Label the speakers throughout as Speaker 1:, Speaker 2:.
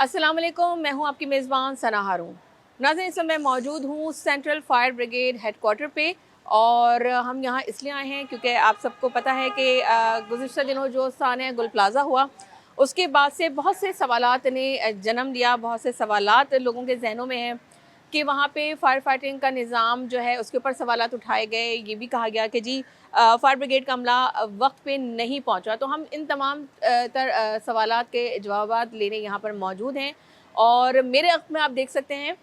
Speaker 1: अस्सलाम वालेकुम, मैं हूं आपकी मेज़बान सना हारून। नाज़रीन, इस समय मैं मौजूद हूं सेंट्रल फायर ब्रिगेड हेडक्वार्टर पे और हम यहां इसलिए आए हैं क्योंकि आप सबको पता है कि गुज़िश्ता दिनों जो सानिया गुल प्लाज़ा हुआ, उसके बाद से बहुत से सवालात ने जन्म लिया। बहुत से सवालात लोगों के जहनों में हैं कि वहाँ पे फायर फाइटिंग का निज़ाम जो है उसके ऊपर सवालात उठाए गए। ये भी कहा गया कि जी फायर ब्रिगेड का अमला वक्त पे नहीं पहुँचा। तो हम इन तमाम सवालात के जवाबात लेने यहाँ पर मौजूद हैं और मेरे वक्त में आप देख सकते हैं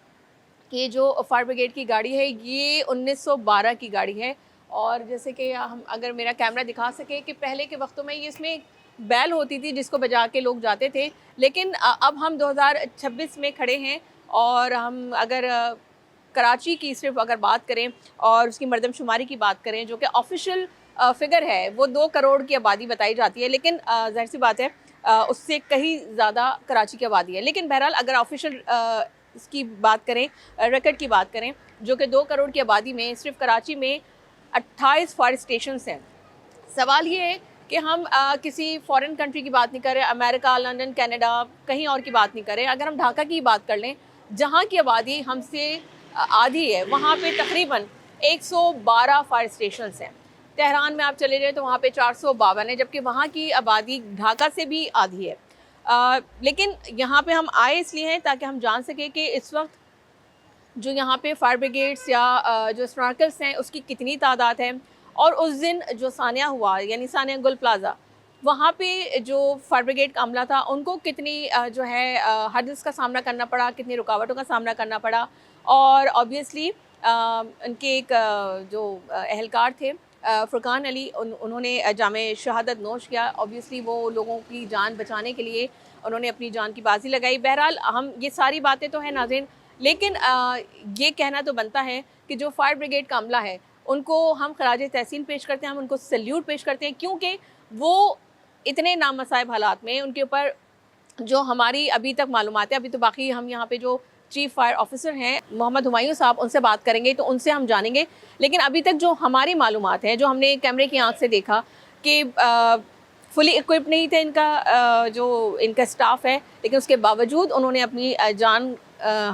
Speaker 1: कि जो फायर ब्रिगेड की गाड़ी है ये 1912 की गाड़ी है। और जैसे कि हम अगर मेरा कैमरा दिखा सके कि पहले के वक्तों में ये इसमें बैल होती थी जिसको बजा के लोग जाते थे, लेकिन अब हम 2026 में खड़े हैं और हम अगर कराची की सिर्फ अगर बात करें और उसकी मरदमशुमारी की बात करें जो कि ऑफिशियल फिगर है वो 2 करोड़ की आबादी बताई जाती है, लेकिन ज़ाहिर सी बात है उससे कहीं ज़्यादा कराची की आबादी है। लेकिन बहरहाल अगर ऑफिशियल इसकी बात करें, रिकॉर्ड की बात करें, जो कि 2 करोड़ की आबादी में सिर्फ कराची में 28 फायर स्टेशंस हैं। सवाल ये है कि हम किसी फॉरेन कंट्री की बात नहीं कर रहे, अमेरिका, लंदन, कनाडा, कहीं और की बात नहीं कर रहे। अगर हम ढाका की बात कर लें, जहाँ की आबादी हमसे आधी है, वहाँ पे तकरीबन 112 फायर स्टेशंस हैं। तेहरान में आप चले जाएँ तो वहाँ पे 452 है, जबकि वहाँ की आबादी ढाका से भी आधी है। लेकिन यहाँ पे हम आए इसलिए हैं ताकि हम जान सकें कि इस वक्त जो यहाँ पे फायर ब्रिगेड्स या जो स्नॉर्कल्स हैं उसकी कितनी तादाद है। और उस दिन जो सानिया हुआ यानी सानिया गुल प्लाज़ा, वहाँ पे जो फायर ब्रिगेड का अमला था उनको कितनी जो है हर्डल्स का सामना करना पड़ा, कितनी रुकावटों का सामना करना पड़ा। और ऑब्वियसली उनके एक जो एहलकार थे फ़ुरकान अली, उन्होंने जामे शहादत नोश किया। ऑब्वियसली वो लोगों की जान बचाने के लिए उन्होंने अपनी जान की बाजी लगाई। बहरहाल हम ये सारी बातें तो हैं नाज़रीन, लेकिन ये कहना तो बनता है कि जो फायर ब्रिगेड का अमला है उनको हम खराज तहसीन पेश करते हैं, हम उनको सल्यूट पेश करते हैं, क्योंकि वो इतने नामसाइब हालात में उनके ऊपर जो हमारी अभी तक मालूमात है, अभी तो बाकी हम यहाँ पे जो चीफ फायर ऑफिसर हैं मोहम्मद हुमायूं साहब, उनसे बात करेंगे तो उनसे हम जानेंगे। लेकिन अभी तक जो हमारी मालूमात है, जो हमने कैमरे की आंख से देखा कि फुली इक्विप्ड नहीं थे जो इनका स्टाफ है, लेकिन उसके बावजूद उन्होंने अपनी जान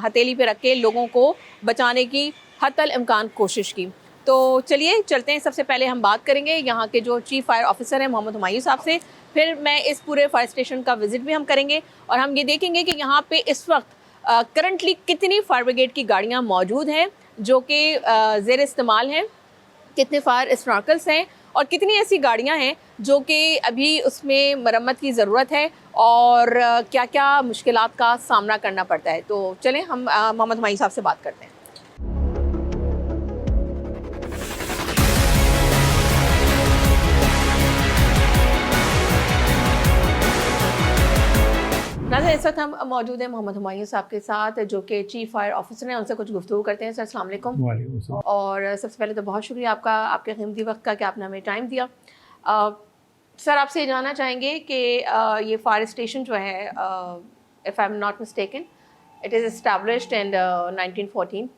Speaker 1: हथेली पे रख के लोगों को बचाने की हत्तल इम्कान कोशिश की। तो चलिए चलते हैं। सबसे पहले हम बात करेंगे यहाँ के जो चीफ फायर ऑफिसर हैं मोहम्मद हुमायूं साहब से, फिर मैं इस पूरे फायर स्टेशन का विज़िट भी हम करेंगे और हम ये देखेंगे कि यहाँ पे इस वक्त करंटली कितनी फायर ब्रिगेड की गाड़ियाँ मौजूद हैं जो कि ज़ेर इस्तेमाल हैं, कितने फायर स्नॉर्कल्स हैं और कितनी ऐसी गाड़ियाँ हैं जो कि अभी उसमें मरम्मत की ज़रूरत है और क्या क्या मुश्किलात का सामना करना पड़ता है। तो चलें हम मोहम्मद हुमायूं साहब से बात करते हैं। नाज़रीन, इस वक्त हम मौजूद हैं मोहम्मद हुमायूं साहब के साथ जो कि चीफ फायर ऑफिसर हैं, उनसे कुछ गुफ्तगू करते हैं। सर अस्सलाम वालेकुम।
Speaker 2: वालेकुम अस्सलाम।
Speaker 1: और सबसे पहले तो बहुत शुक्रिया आपका, आपके कीमती वक्त का कि आपने हमें टाइम दिया। सर आपसे ये जानना चाहेंगे कि ये फायर स्टेशन जो है, if I am not mistaken, it is established in 1914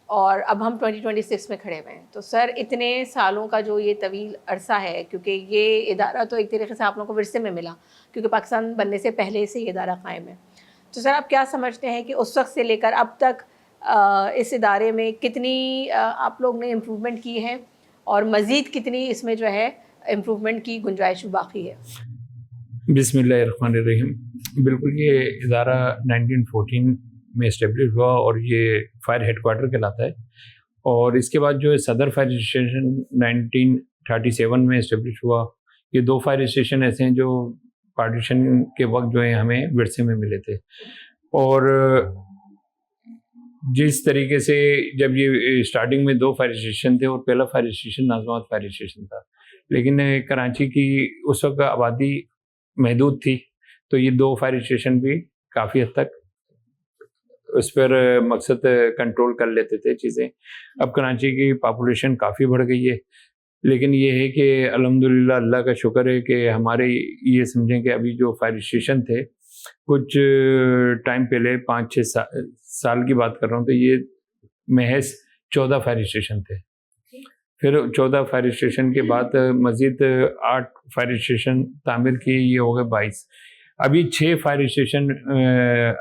Speaker 1: और अब हम 2026 में खड़े हुए हैं। तो सर इतने सालों का जो ये तवील अरसा है, क्योंकि ये इदारा तो एक तरीके से आप लोगों को विरसे में मिला क्योंकि पाकिस्तान बनने से पहले से ये इदारा कायम है। तो सर आप क्या समझते हैं कि उस वक्त से लेकर अब तक इस इदारे में कितनी आप लोग ने इम्प्रूवमेंट की है और मज़ीद कितनी इसमें जो है इम्प्रूवमेंट की गुंजाइश बाकी है?
Speaker 2: बिस्मिल्लाहिर्रहमानिर्रहीम। बिल्कुल, ये इदारा 1914 में इस्टेब्लिश हुआ और ये फायर हेडक्वार्टर कहलाता है। और इसके बाद जो है सदर फायर स्टेशन 1937 में इस्टेब्लिश हुआ। ये 2 फायर स्टेशन ऐसे हैं जो पार्टीशन के वक्त जो है हमें विरसे में मिले थे। और जिस तरीके से जब ये स्टार्टिंग में 2 फायर स्टेशन थे और पहला fire station Najmabad fire station था, लेकिन कराची की उस वक्त आबादी महदूद थी, तो ये 2 फायर स्टेशन भी काफ़ी हद तक उस पर मकसद कंट्रोल कर लेते थे चीज़ें। अब कराची की पॉपुलेशन काफ़ी बढ़ गई है, लेकिन ये है कि अल्हम्दुलिल्लाह अल्लाह का शुक्र है कि हमारे ये समझें कि अभी जो फायर स्टेशन थे कुछ टाइम पहले 5-6 साल की बात कर रहा हूँ, तो ये महज 14 फायर स्टेशन थे। फिर 14 फायर स्टेशन के बाद मज़ीद 8 फायर स्टेशन तामीर किए, ये हो गए 22। अभी 6 फायर स्टेशन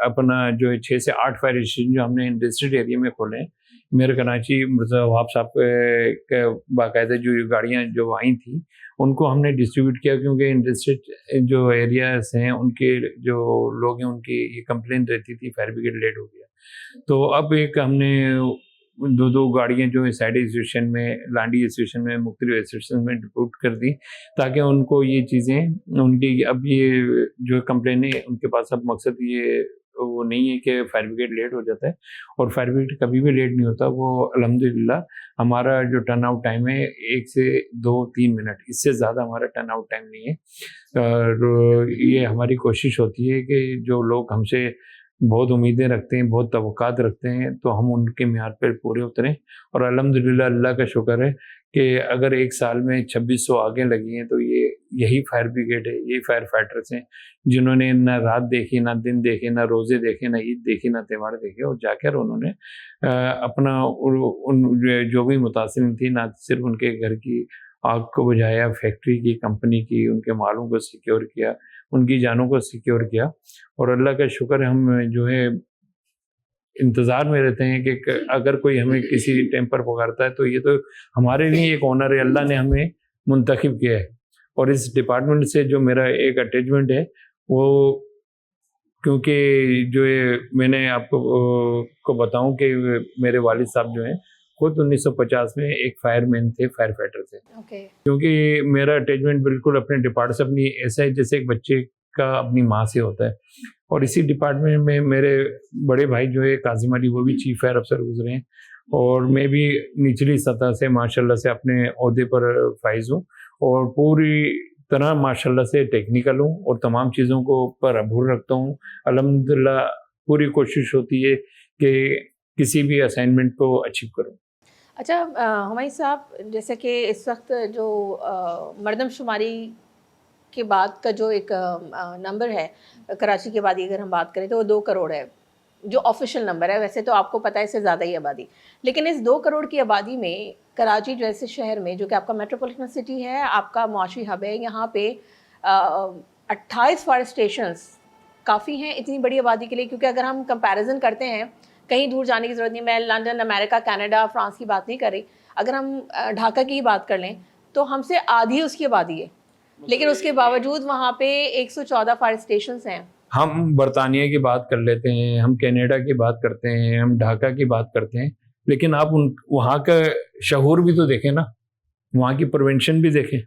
Speaker 2: अपना जो है 6 से 8 फायर स्टेशन जो हमने इंडस्ट्रियल एरिया में खोले हैं। मेरे कराची मिर्ज़ा वहाब साहब के बाकायदा जो गाड़ियाँ जो आई थी उनको हमने डिस्ट्रीब्यूट किया, क्योंकि इंडस्ट्रियल जो एरियाज हैं उनके जो लोग हैं उनकी ये कंप्लेन रहती थी फायर ब्रिगेड लेट हो गया। तो अब एक हमने 2-2 गाड़ियाँ जो है साइड स्टेशन में, लांडी स्टेशन में, मुख्तलिफ स्टेशन में डिप्यूट कर दी, ताकि उनको ये चीज़ें उनकी अब ये जो कंप्लेन है उनके पास अब मकसद ये वो नहीं है कि फायर ब्रिगेड लेट हो जाता है, और फायर ब्रिगेड कभी भी लेट नहीं होता। वो अल्हम्दुलिल्लाह हमारा जो टर्न आउट टाइम है 1 से 2-3 मिनट, इससे ज़्यादा हमारा टर्न आउट टाइम नहीं है। और ये हमारी कोशिश होती है कि जो लोग हमसे बहुत उम्मीदें रखते हैं, बहुत तवक्कात रखते हैं, तो हम उनके म्यार पर पूरे उतरें। और अल्हम्दुलिल्लाह अल्लाह का शुक्र है कि अगर एक साल में 2600 आगे लगी हैं, तो ये यही फायर ब्रिगेड है, यही फायर फाइटर्स हैं जिन्होंने ना रात देखी, ना दिन देखे, ना रोज़े देखे, ना ईद देखी, ना त्यौहार देखे, और जाकर उन्होंने अपना उन जो भी मुतासिर थी, ना सिर्फ उनके घर की आग को बुझाया, फैक्ट्री की, कंपनी की, उनके मालों को सिक्योर किया, उनकी जानों को सिक्योर किया। और अल्लाह का शुक्र है हम जो है इंतज़ार में रहते हैं कि अगर कोई हमें किसी टाइम पर पुकारता है तो ये तो हमारे लिए एक ऑनर है, अल्लाह ने हमें मुंतखब किया है। और इस डिपार्टमेंट से जो मेरा एक अटैचमेंट है वो, क्योंकि जो ये मैंने आपको को बताऊं कि मेरे वालिद साहब जो हैं खुद 1950 में एक फायरमैन थे, फायर फाइटर थे।
Speaker 1: ओके।
Speaker 2: क्योंकि मेरा अटैचमेंट बिल्कुल अपने डिपार्टमेंट से अपनी ऐसा है जैसे एक बच्चे का अपनी माँ से होता है। और इसी डिपार्टमेंट में मेरे बड़े भाई जो है काजिम अली, वो भी चीफ फायर अफसर गुजरे हैं, और मैं भी निचली सतह से माशाल्लाह से अपने ओहदे पर फाइज हूँ, और पूरी तरह माशाल्लाह से टेक्निकल हूँ, और तमाम चीज़ों को पर अबूर रखता हूँ। अल्हम्दुलिल्लाह पूरी कोशिश होती है कि किसी भी असाइनमेंट को अचीव करूँ।
Speaker 1: अच्छा, हुमायूं साहब, जैसे कि इस वक्त जो मरदमशुमारी के बाद का जो एक नंबर है कराची के बाद की अगर हम बात करें तो वो 2 करोड़ है, जो ऑफिशियल नंबर है। वैसे तो आपको पता है इससे ज़्यादा ही आबादी, लेकिन इस 2 करोड़ की आबादी में कराची जैसे शहर में, जो कि आपका मेट्रोपॉलिटन सिटी है, आपका मुआशी हब है, यहाँ पे 28 फायर स्टेशंस काफ़ी हैं इतनी बड़ी आबादी के लिए। क्योंकि अगर हम कंपैरिजन करते हैं, कहीं दूर जाने की ज़रूरत नहीं, मैं लंदन, अमेरिका, कनाडा, फ्रांस की बात नहीं कर रही, अगर हम ढाका की ही बात कर लें तो हमसे आधी उसकी आबादी है, लेकिन उसके बावजूद वहाँ पे 114 फायर स्टेशंस हैं।
Speaker 2: हम बरतानिया की बात कर लेते हैं, हम कनाडा की बात करते हैं, हम ढाका की बात करते हैं, लेकिन आप उन वहाँ का शहूर भी तो देखें ना, वहाँ की प्रिवेंशन भी देखें।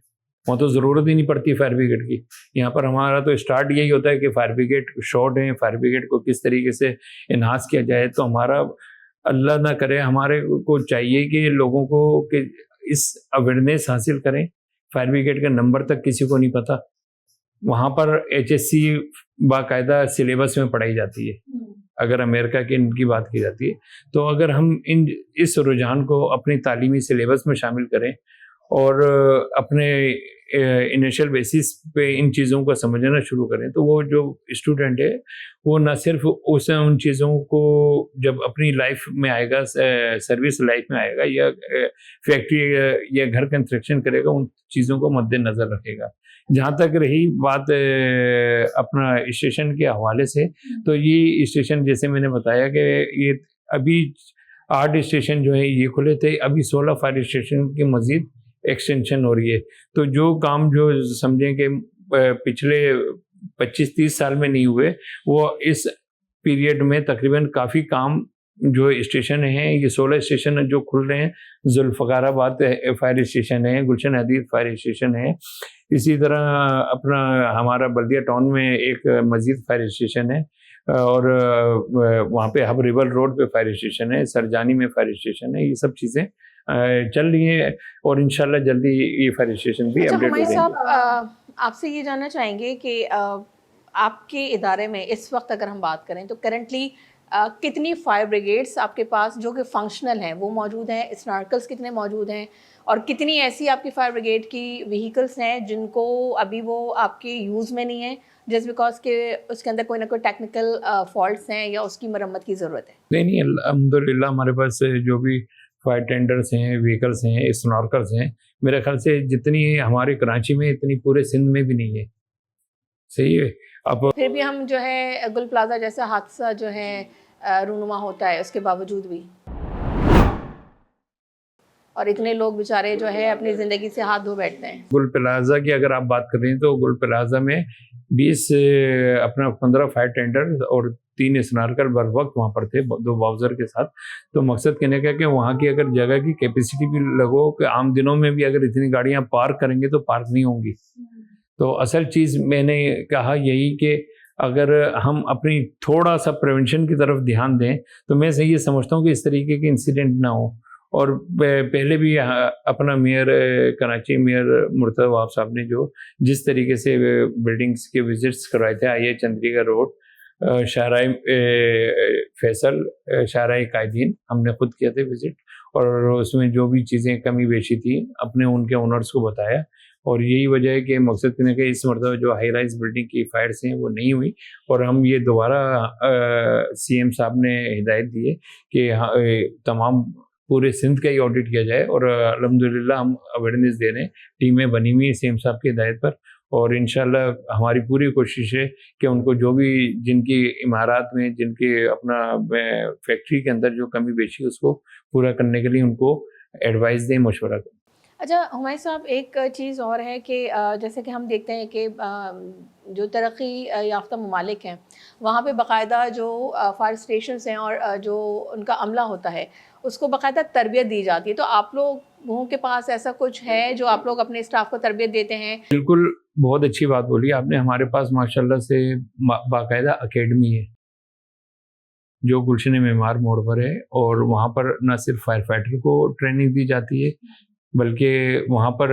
Speaker 2: वहाँ तो ज़रूरत ही नहीं पड़ती फायर ब्रिगेड की। यहाँ पर हमारा तो स्टार्ट यही होता है कि फायर ब्रिगेड शॉर्ट है, फायर ब्रिगेड को किस तरीके से इन्हांस किया जाए। तो हमारा, अल्लाह ना करे, हमारे को चाहिए कि लोगों को कि इस अवेयरनेस हासिल करें। फायर ब्रिगेड का नंबर तक किसी को नहीं पता। वहाँ पर HSC बाकायदा सिलेबस में पढ़ाई जाती है, अगर अमेरिका की इनकी बात की जाती है। तो अगर हम इस रुझान को अपनी तालीमी सिलेबस में शामिल करें और अपने इनिशियल बेसिस पे इन चीज़ों को समझना शुरू करें, तो वो जो स्टूडेंट है वो न सिर्फ उन चीज़ों को जब अपनी लाइफ में आएगा, सर्विस लाइफ में आएगा, या फैक्ट्री या घर कंस्ट्रक्शन करेगा, उन चीज़ों को मद्देनज़र रखेगा। जहाँ तक रही बात अपना स्टेशन के हवाले से, तो ये स्टेशन जैसे मैंने बताया कि ये अभी 8 स्टेशन जो है ये खुले थे, अभी 16 फायर स्टेशन की मज़ीद एक्सटेंशन हो रही है। तो जो काम जो समझें कि पिछले 25-30 साल में नहीं हुए, वो इस पीरियड में तकरीबन काफ़ी काम जो स्टेशन हैं, ये 16 स्टेशन जो खुल रहे हैं, जुल्फ़काराबाद फायर स्टेशन है, गुलशन हदीद फायर स्टेशन है, इसी तरह अपना हमारा बल्दिया टाउन में एक मस्जिद फायर स्टेशन है, और वहाँ पे हब रिवर रोड पे फायर स्टेशन है, सरजानी में फायर स्टेशन है। ये सब चीज़ें चल रही हैं, और इंशाल्लाह जल्दी ये फायर स्टेशन भी अपडेट हो जाएंगे।
Speaker 1: साहब, आपसे ये जानना चाहेंगे कि आपके इदारे में इस वक्त अगर हम बात करें तो करंटली कितनी फायर ब्रिगेड्स आपके पास जो कि फंक्शनल हैं वो मौजूद हैं, स्नार्कल्स कितने मौजूद हैं, और कितनी ऐसी आपकी फायर ब्रिगेड की व्हीकल्स हैं जिनको अभी वो आपके यूज़ में नहीं है, जस्ट बिकॉज के उसके अंदर कोई ना कोई टेक्निकल फॉल्ट्स हैं या उसकी मरम्मत की ज़रूरत है?
Speaker 2: नहीं, अल्हम्दुलिल्लाह हमारे पास जो भी फायर टेंडर्स हैं, व्हीकल्स हैं, स्नॉर्कल्स हैं, मेरे ख्याल से जितनी हमारे कराची में इतनी पूरे सिंध में भी नहीं है। सही है। अब
Speaker 1: फिर भी हम जो है गुल प्लाजा जैसा हादसा जो है रूनुमा होता है उसके बावजूद भी, और इतने लोग बेचारे जो है अपनी ज़िंदगी से हाथ धो बैठते हैं।
Speaker 2: गुल प्लाजा की अगर आप बात कर रहे हैं तो गुल प्लाजा में 20 अपना 15 फायर टेंडर और 3 स्नारकर बर वक्त वहाँ पर थे, 2 बाउजर के साथ। तो मकसद कहने का कि वहाँ की अगर जगह की कैपेसिटी भी लगो कि आम दिनों में भी अगर इतनी गाड़ियाँ पार्क करेंगे तो पार्क नहीं होंगी। तो असल चीज़ मैंने कहा यही कि अगर हम अपनी थोड़ा सा प्रिवेंशन की तरफ ध्यान दें तो मैं सही ये समझता हूँ कि इस तरीके के इंसिडेंट ना हो। और पहले भी अपना मेयर कराची मेयर मुर्तज़ा वहाब साहब ने जो जिस तरीके से बिल्डिंग्स के विजिट्स करवाए थे, आई चंद्रिका रोड, शाहराह फैसल, शाहराह कायदीन, हमने खुद किए थे विजिट, और उसमें जो भी चीज़ें कमी बेशी थी अपने उनके ओनर्स को बताया। और यही वजह है कि मकसद करने के इस मरतबा जो हाई राइज बिल्डिंग की फायर्स हैं वो नहीं हुई, और हम ये दोबारा सीएम साहब ने हिदायत दी है कि तमाम पूरे सिंध का ही ऑडिट किया जाए, और अल्हम्दुलिल्लाह हम अवेयरनेस दे रहे हैं, टीमें बनी हुई हैं सीएम साहब की हिदायत पर, और इंशाल्लाह हमारी पूरी कोशिश है कि उनको जो भी जिनकी इमारत में जिनके अपना फैक्ट्री के अंदर जो कमी बेची उसको पूरा करने के लिए उनको एडवाइस दें, मशवरा करें।
Speaker 1: अच्छा हुमायूं साहब, एक चीज़ और है कि जैसे कि हम देखते हैं कि जो तरक्की याफ्ता ममालिक हैं वहाँ पे बाकायदा जो फायर स्टेशंस हैं और जो उनका अमला होता है उसको बाकायदा तरबियत दी जाती है। तो आप लोगों के पास ऐसा कुछ है जो आप लोग अपने स्टाफ को तरबियत देते हैं?
Speaker 2: बिल्कुल, बहुत अच्छी बात बोली आपने। हमारे पास माशाल्लाह से बाकायदा अकेडमी है जो गुलशन मेमार मोड़ पर है, और वहाँ पर न सिर्फ फायर फाइटर को ट्रेनिंग दी जाती है बल्कि वहाँ पर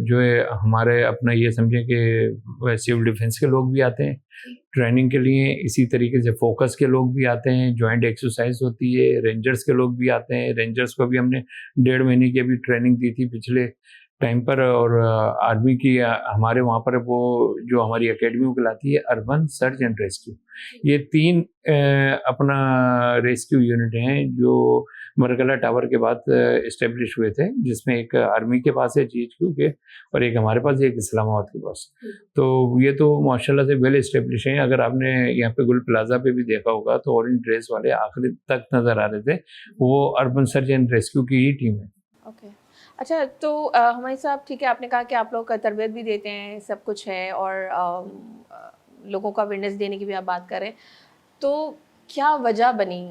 Speaker 2: जो है हमारे अपना ये समझें कि सिविल डिफेंस के लोग भी आते हैं ट्रेनिंग के लिए, इसी तरीके से फोकस के लोग भी आते हैं, जॉइंट एक्सरसाइज होती है, रेंजर्स के लोग भी आते हैं। रेंजर्स को भी हमने 1.5 महीने की अभी ट्रेनिंग दी थी पिछले टाइम पर, और आर्मी की हमारे वहाँ पर वो जो हमारी एकेडमी कहलाती है अर्बन सर्च एंड रेस्क्यू, ये 3 अपना रेस्क्यू यूनिट हैं जो मरकला टावर के बाद इस्टेब्लिश हुए थे, जिसमें एक आर्मी के पास है GHQ के, और एक हमारे पास है, एक इस्लामाबाद के पास। तो ये तो माशाल्लाह से वेल इस्टेब्लिश हैं। अगर आपने यहाँ पे गुल प्लाजा पे भी देखा होगा तो ऑरेंज ड्रेस वाले आखिरी तक नज़र आ रहे थे, वो अर्बन सर्च एंड रेस्क्यू की ही टीम है।
Speaker 1: ओके। अच्छा, तो हुमायूं साहब, ठीक है, आपने कहा कि आप लोग तरबियत भी देते हैं, सब कुछ है, और लोगों को अवेयरनेस देने की भी आप बात कर रहे हैं। तो क्या वजह बनी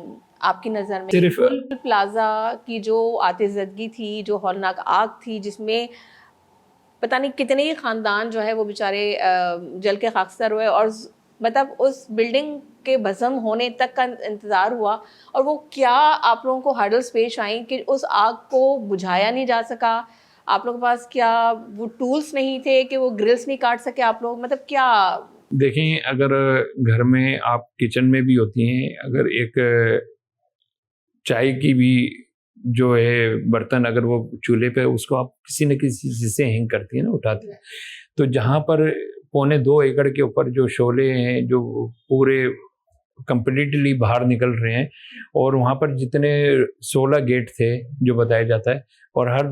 Speaker 1: आपकी नज़र में
Speaker 2: सिर्फ
Speaker 1: गुल प्लाजा की जो आतिशज़दगी थी, जो हौलनाक आग थी, जिसमें पता नहीं कितने ही ख़ानदान जो है वो बेचारे जल के खाकसर हुए, और मतलब उस बिल्डिंग के भस्म होने तक का इंतज़ार हुआ, और वो क्या आप लोगों को हर्डल्स पेश आई कि उस आग को बुझाया नहीं जा सका? आप लोगों के पास क्या वो टूल्स नहीं थे कि वो ग्रिल्स नहीं काट सके आप लोग? मतलब क्या?
Speaker 2: देखें, अगर घर में आप किचन में भी होती हैं, अगर एक चाय की भी जो है बर्तन अगर वो चूल्हे पे उसको आप किसी न किसी चीज़ से हैंग करती हैं ना, उठाते हैं, तो जहाँ पर 1.25 एकड़ के ऊपर जो शोले हैं जो पूरे कंप्लीटली बाहर निकल रहे हैं, और वहाँ पर जितने 16 गेट थे जो बताया जाता है, और हर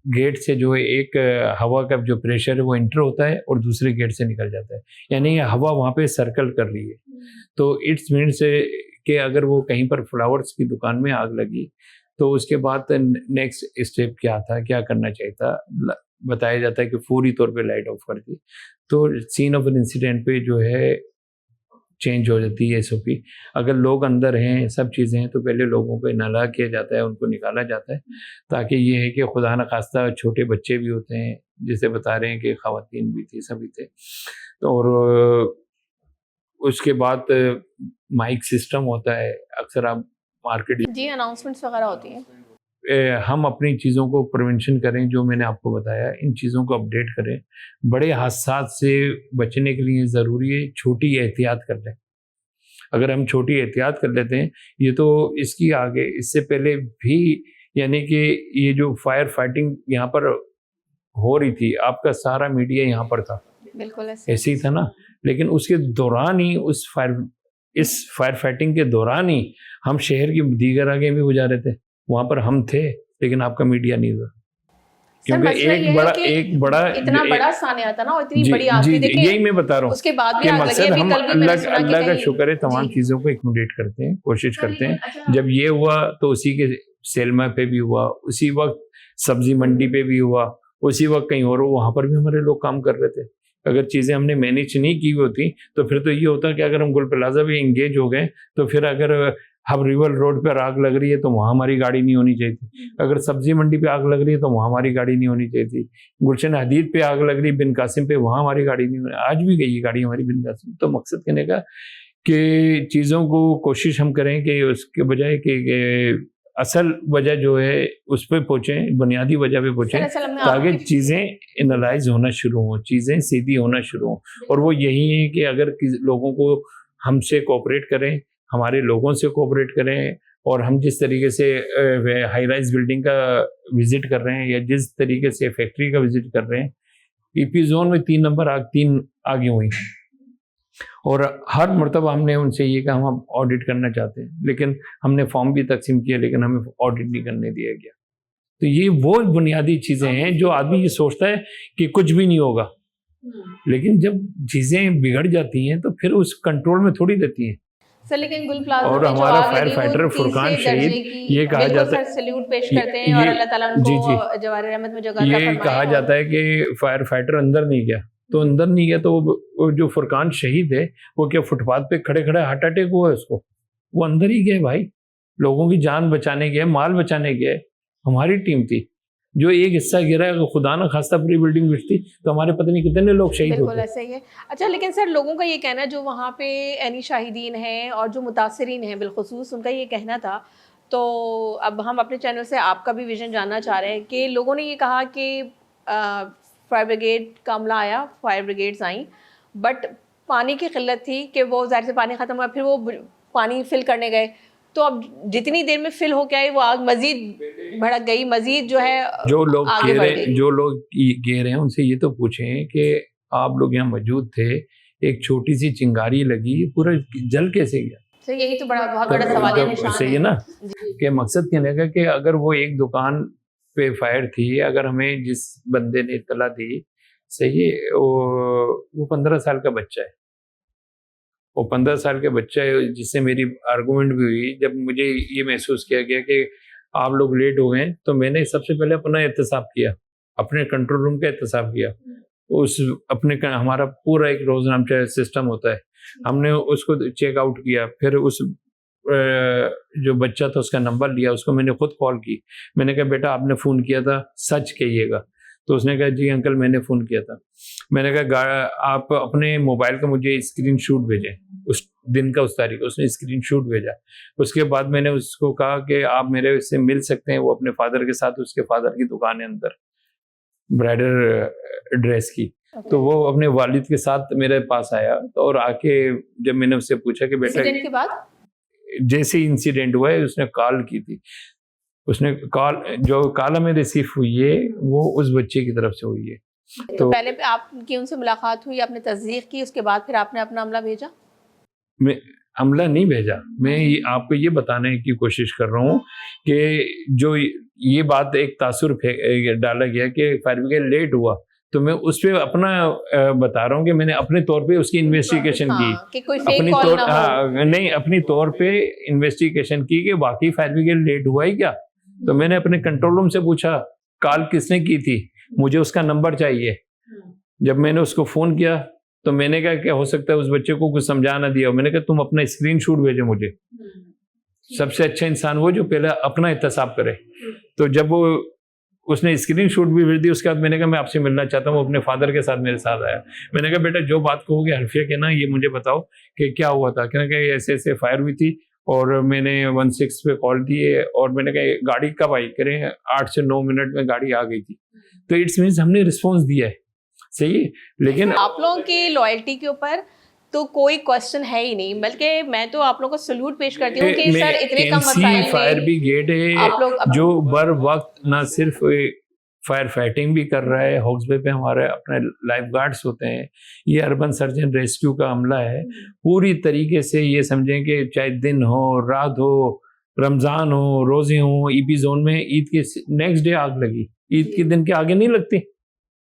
Speaker 2: गेट से जो है एक हवा का जो प्रेशर है वो इंटर होता है और दूसरे गेट से निकल जाता है, यानी ये हवा वहाँ पे सर्कल कर रही है। तो इट्स मीन से कि अगर वो कहीं पर फ्लावर्स की दुकान में आग लगी तो उसके बाद नेक्स्ट स्टेप क्या था, क्या करना चाहिए था, बताया जाता है कि पूरी तौर पे लाइट ऑफ कर दी। तो सीन ऑफ एन इंसिडेंट पे जो है चेंज हो जाती है SOP। अगर लोग अंदर हैं, सब चीज़ें हैं, तो पहले लोगों को नाला किया जाता है, उनको निकाला जाता है, ताकि ये है कि खुदा न खास्ता छोटे बच्चे भी होते हैं, जैसे बता रहे हैं कि ख़वातीन भी थी, सभी थे। तो और उसके बाद माइक सिस्टम होता है, अक्सर आप मार्केट
Speaker 1: जी, अनाउंसमेंट्स वगैरह होती हैं।
Speaker 2: हम अपनी चीज़ों को प्रिवेंशन करें, जो मैंने आपको बताया, इन चीज़ों को अपडेट करें। बड़े हादसात से बचने के लिए ज़रूरी है छोटी एहतियात कर लें। अगर हम छोटी एहतियात कर लेते हैं, ये तो इसकी आगे इससे पहले भी, यानी कि ये जो फायर फाइटिंग यहाँ पर हो रही थी, आपका सारा मीडिया यहाँ पर था,
Speaker 1: बिल्कुल
Speaker 2: ऐसे ही था ना, लेकिन उसके दौरान ही इस फायर फाइटिंग के दौरान ही हम शहर की दीगर आगे भी गुजारे थे, वहाँ पर हम थे, लेकिन आपका मीडिया नहीं था। क्योंकि
Speaker 1: मसला ये है कि
Speaker 2: एक बड़ा
Speaker 1: इतना बड़ा सानिया था ना और इतनी बड़ी आग
Speaker 2: जी
Speaker 1: थी, देखिए
Speaker 2: यही मैं बता रहा हूँ
Speaker 1: उसके बाद भी
Speaker 2: कि
Speaker 1: आग लगी।
Speaker 2: मकसद
Speaker 1: अभी
Speaker 2: हम
Speaker 1: कल भी मैंने सुना कि
Speaker 2: अल्लाह का
Speaker 1: कहीं
Speaker 2: शुक्र है तमाम
Speaker 1: जी
Speaker 2: चीज़ों को एक्कोमोडेट करते हैं, कोशिश करते हैं।
Speaker 1: अच्छा
Speaker 2: जब ये हुआ तो उसी के सेलमा पे भी हुआ, उसी वक्त सब्जी मंडी पे भी हुआ, उसी वक्त कहीं और वहाँ पर भी हमारे लोग काम कर रहे थे। अगर चीज़ें हमने मैनेज नहीं की होती तो फिर तो ये होता कि अगर हम गुल प्लाजा भी इंगेज हो गए तो फिर अगर हब रिवर रोड पर आग लग रही है तो वहाँ हमारी गाड़ी नहीं होनी चाहिए थी, अगर सब्जी मंडी पे आग लग रही है तो वहाँ हमारी गाड़ी नहीं होनी चाहिए थी, गुलशन हदीद पे आग लग रही बिन कासिम पे, वहाँ हमारी गाड़ी नहीं होनी, आज भी गई है गाड़ी हमारी बिन कासिम। तो मकसद कहने का कि चीज़ों को कोशिश हम करें कि उसके बजाय कि असल वजह जो है उस पर पहुँचें, बुनियादी वजह पे पहुँचें, ताकि चीज़ें एनालाइज होना शुरू हों, चीज़ें सीधी होना शुरू हों। और वो यही है कि अगर लोगों को हमसे कोऑपरेट करें, हमारे लोगों से कोऑपरेट करें, और हम जिस तरीके से हाई राइज बिल्डिंग का विजिट कर रहे हैं या जिस तरीके से फैक्ट्री का विजिट कर रहे हैं, ईपी जोन में 3 नंबर तीन आगे हुई, और हर मरतबा हमने उनसे ये कहा हम ऑडिट करना चाहते हैं, लेकिन हमने फॉर्म भी तकसीम किया लेकिन हमें ऑडिट नहीं करने दिया गया। तो ये वो बुनियादी चीज़ें हैं जो आदमी ये सोचता है कि कुछ भी नहीं होगा, लेकिन जब चीज़ें बिगड़ जाती हैं तो फिर उस कंट्रोल में थोड़ी रहती हैं।
Speaker 1: सर लेकिन गुल प्लाजा
Speaker 2: और
Speaker 1: में जो
Speaker 2: हमारा
Speaker 1: आग
Speaker 2: फायर
Speaker 1: लगी वो
Speaker 2: फाइटर
Speaker 1: तीसरे
Speaker 2: फुरकान
Speaker 1: दर्जे
Speaker 2: शहीद,
Speaker 1: की,
Speaker 2: ये कहा
Speaker 1: बिल्कुल
Speaker 2: जाता है,
Speaker 1: सर सल्यूट पेश करते हैं और अल्लाह ताला
Speaker 2: जी
Speaker 1: उनको जवार रहमत में जगह
Speaker 2: ये कहा जाता है कि फायर फाइटर अंदर नहीं गया, तो अंदर नहीं गया तो वो जो फुरकान शहीद है वो क्या फुटपाथ पे खड़े खड़े हार्ट अटैक हुआ है उसको, वो अंदर ही गए भाई, लोगों की जान बचाने गए, माल बचाने गए। हमारी टीम थी, जो एक हिस्सा गिरा है, अगर खुदा ना खास्ता पूरी बिल्डिंग गिरती तो हमारे पता नहीं कितने लोग शहीद
Speaker 1: बिल्कुल
Speaker 2: होते।
Speaker 1: ऐसा ही है। अच्छा लेकिन सर लोगों का ये कहना है जो वहाँ पे एनी शाहिदीन हैं और जो मुतासरीन हैं बिलखुसूस, उनका ये कहना था, तो अब हम अपने चैनल से आपका भी विजन जानना चाह रहे हैं कि लोगों ने ये कहा कि फायर ब्रिगेड का अमला आया, फायर ब्रिगेड्स आई, बट पानी की किल्लत थी कि वो ज़ाहिर से पानी ख़त्म हुआ, फिर वो पानी फिल करने गए, तो अब जितनी देर में फिल होके आई वो आग मजीद भड़क गई, मजीद जो है
Speaker 2: जो लोग
Speaker 1: आगे बढ़ गई।
Speaker 2: जो लोग कह रहे हैं उनसे ये तो पूछें कि आप लोग यहाँ मौजूद थे, एक छोटी सी चिंगारी लगी, पूरा जल कैसे गया?
Speaker 1: तो यही तो बहुत बड़ा सवाल निशान
Speaker 2: सही है ना, कि मकसद कहने का कि अगर वो एक दुकान पे फायर थी, अगर हमें जिस बंदे ने इत्तला दी, सही है, वो 15 साल का बच्चा है, वो 15 साल के बच्चा है जिससे मेरी आर्गुमेंट भी हुई। जब मुझे ये महसूस किया गया कि आप लोग लेट हो गए, तो मैंने सबसे पहले अपना एहतसाब किया, अपने कंट्रोल रूम का एहतसाब किया, उस अपने हमारा पूरा एक रोजनामा सिस्टम होता है, हमने उसको चेक आउट किया, फिर उस जो बच्चा था उसका नंबर लिया, उसको मैंने खुद कॉल की, मैंने कहा बेटा आपने फ़ोन किया था, सच कहिएगा। तो उसने कहा जी अंकल मैंने फ़ोन किया था। मैंने कहा आप अपने मोबाइल का मुझे स्क्रीनशॉट भेजें, उस दिन का उस तारीख, उसने स्क्रीनशॉट भेजा। उसके बाद मैंने उसको कहा कि आप मेरे से मिल सकते हैं, वो अपने फादर के साथ, उसके फादर की दुकान है अंदर ब्राइडल ड्रेस की, तो वो अपने वालिद के साथ मेरे पास आया, तो और आके जब मैंने उससे पूछा कि बेटा,
Speaker 1: इंसिडेंट के बाद
Speaker 2: जैसे इंसिडेंट हुआ है उसने कॉल की थी, उसने कॉल जो कॉल हमें रिसीव हुई है वो उस बच्चे की तरफ से हुई है।
Speaker 1: तो पहले आपकी उनसे मुलाकात हुई, आपने तस्दीक की, उसके बाद फिर आपने अपना अमला भेजा?
Speaker 2: मैं अमला नहीं भेजा, मैं आपको ये बताने की कोशिश कर रहा हूँ कि जो ये बात एक तासुर डाला गया कि फायर ब्रिगेड लेट हुआ, तो मैं उस पर अपना बता रहा हूँ कि मैंने अपने तौर पे उसकी इन्वेस्टिगेशन की,
Speaker 1: कि कोई फेक
Speaker 2: अपनी
Speaker 1: कॉल
Speaker 2: तौर
Speaker 1: ना हो।
Speaker 2: नहीं अपनी तौर पे इन्वेस्टिगेशन की कि वाकई फायर ब्रिगेड लेट हुआ है क्या। तो मैंने अपने कंट्रोल रूम से पूछा कॉल किसने की थी, मुझे उसका नंबर चाहिए। जब मैंने उसको फ़ोन किया तो मैंने कहा क्या हो सकता है उस बच्चे को कुछ समझा ना दिया, मैंने कहा तुम अपना स्क्रीनशॉट भेजो मुझे, सबसे अच्छा इंसान वो जो पहले अपना एहतसाब करे। तो जब वो उसने स्क्रीनशॉट भी भेज दी, उसके बाद मैंने कहा मैं आपसे मिलना चाहता हूँ, अपने फादर के साथ मेरे साथ आया। मैंने कहा बेटा जो बात कहोगे हल्फिया के ना, ये मुझे बताओ कि क्या हुआ था। कहने का ऐसे ऐसे फायर हुई थी और मैंने 16 पे कॉल दी है, और मैंने कहा गाड़ी कब आई, करें 8 से 9 मिनट में गाड़ी आ गई थी। तो इट्स मीन्स हमने रिस्पॉन्स दिया है, सही है। लेकिन
Speaker 1: आप लोगों की लॉयल्टी के ऊपर तो कोई क्वेश्चन है ही नहीं, बल्कि मैं तो आप लोगों को सल्यूट पेश करती हूँ कि सर इतने कम वसाइल में
Speaker 2: फायर ब्रिगेड
Speaker 1: आप लोग
Speaker 2: जो बर वक्त ना सिर्फ फायर फाइटिंग भी कर रहा है, हॉक्सबे पे हमारे अपने लाइफ गार्ड्स होते हैं, ये अर्बन सर्जन रेस्क्यू का अमला है, पूरी तरीके से ये समझें कि चाहे दिन हो रात हो, रमज़ान हो रोज़े हो, ईपी जोन में ईद के नेक्स्ट डे आग लगी, ईद के दिन के आगे नहीं लगती,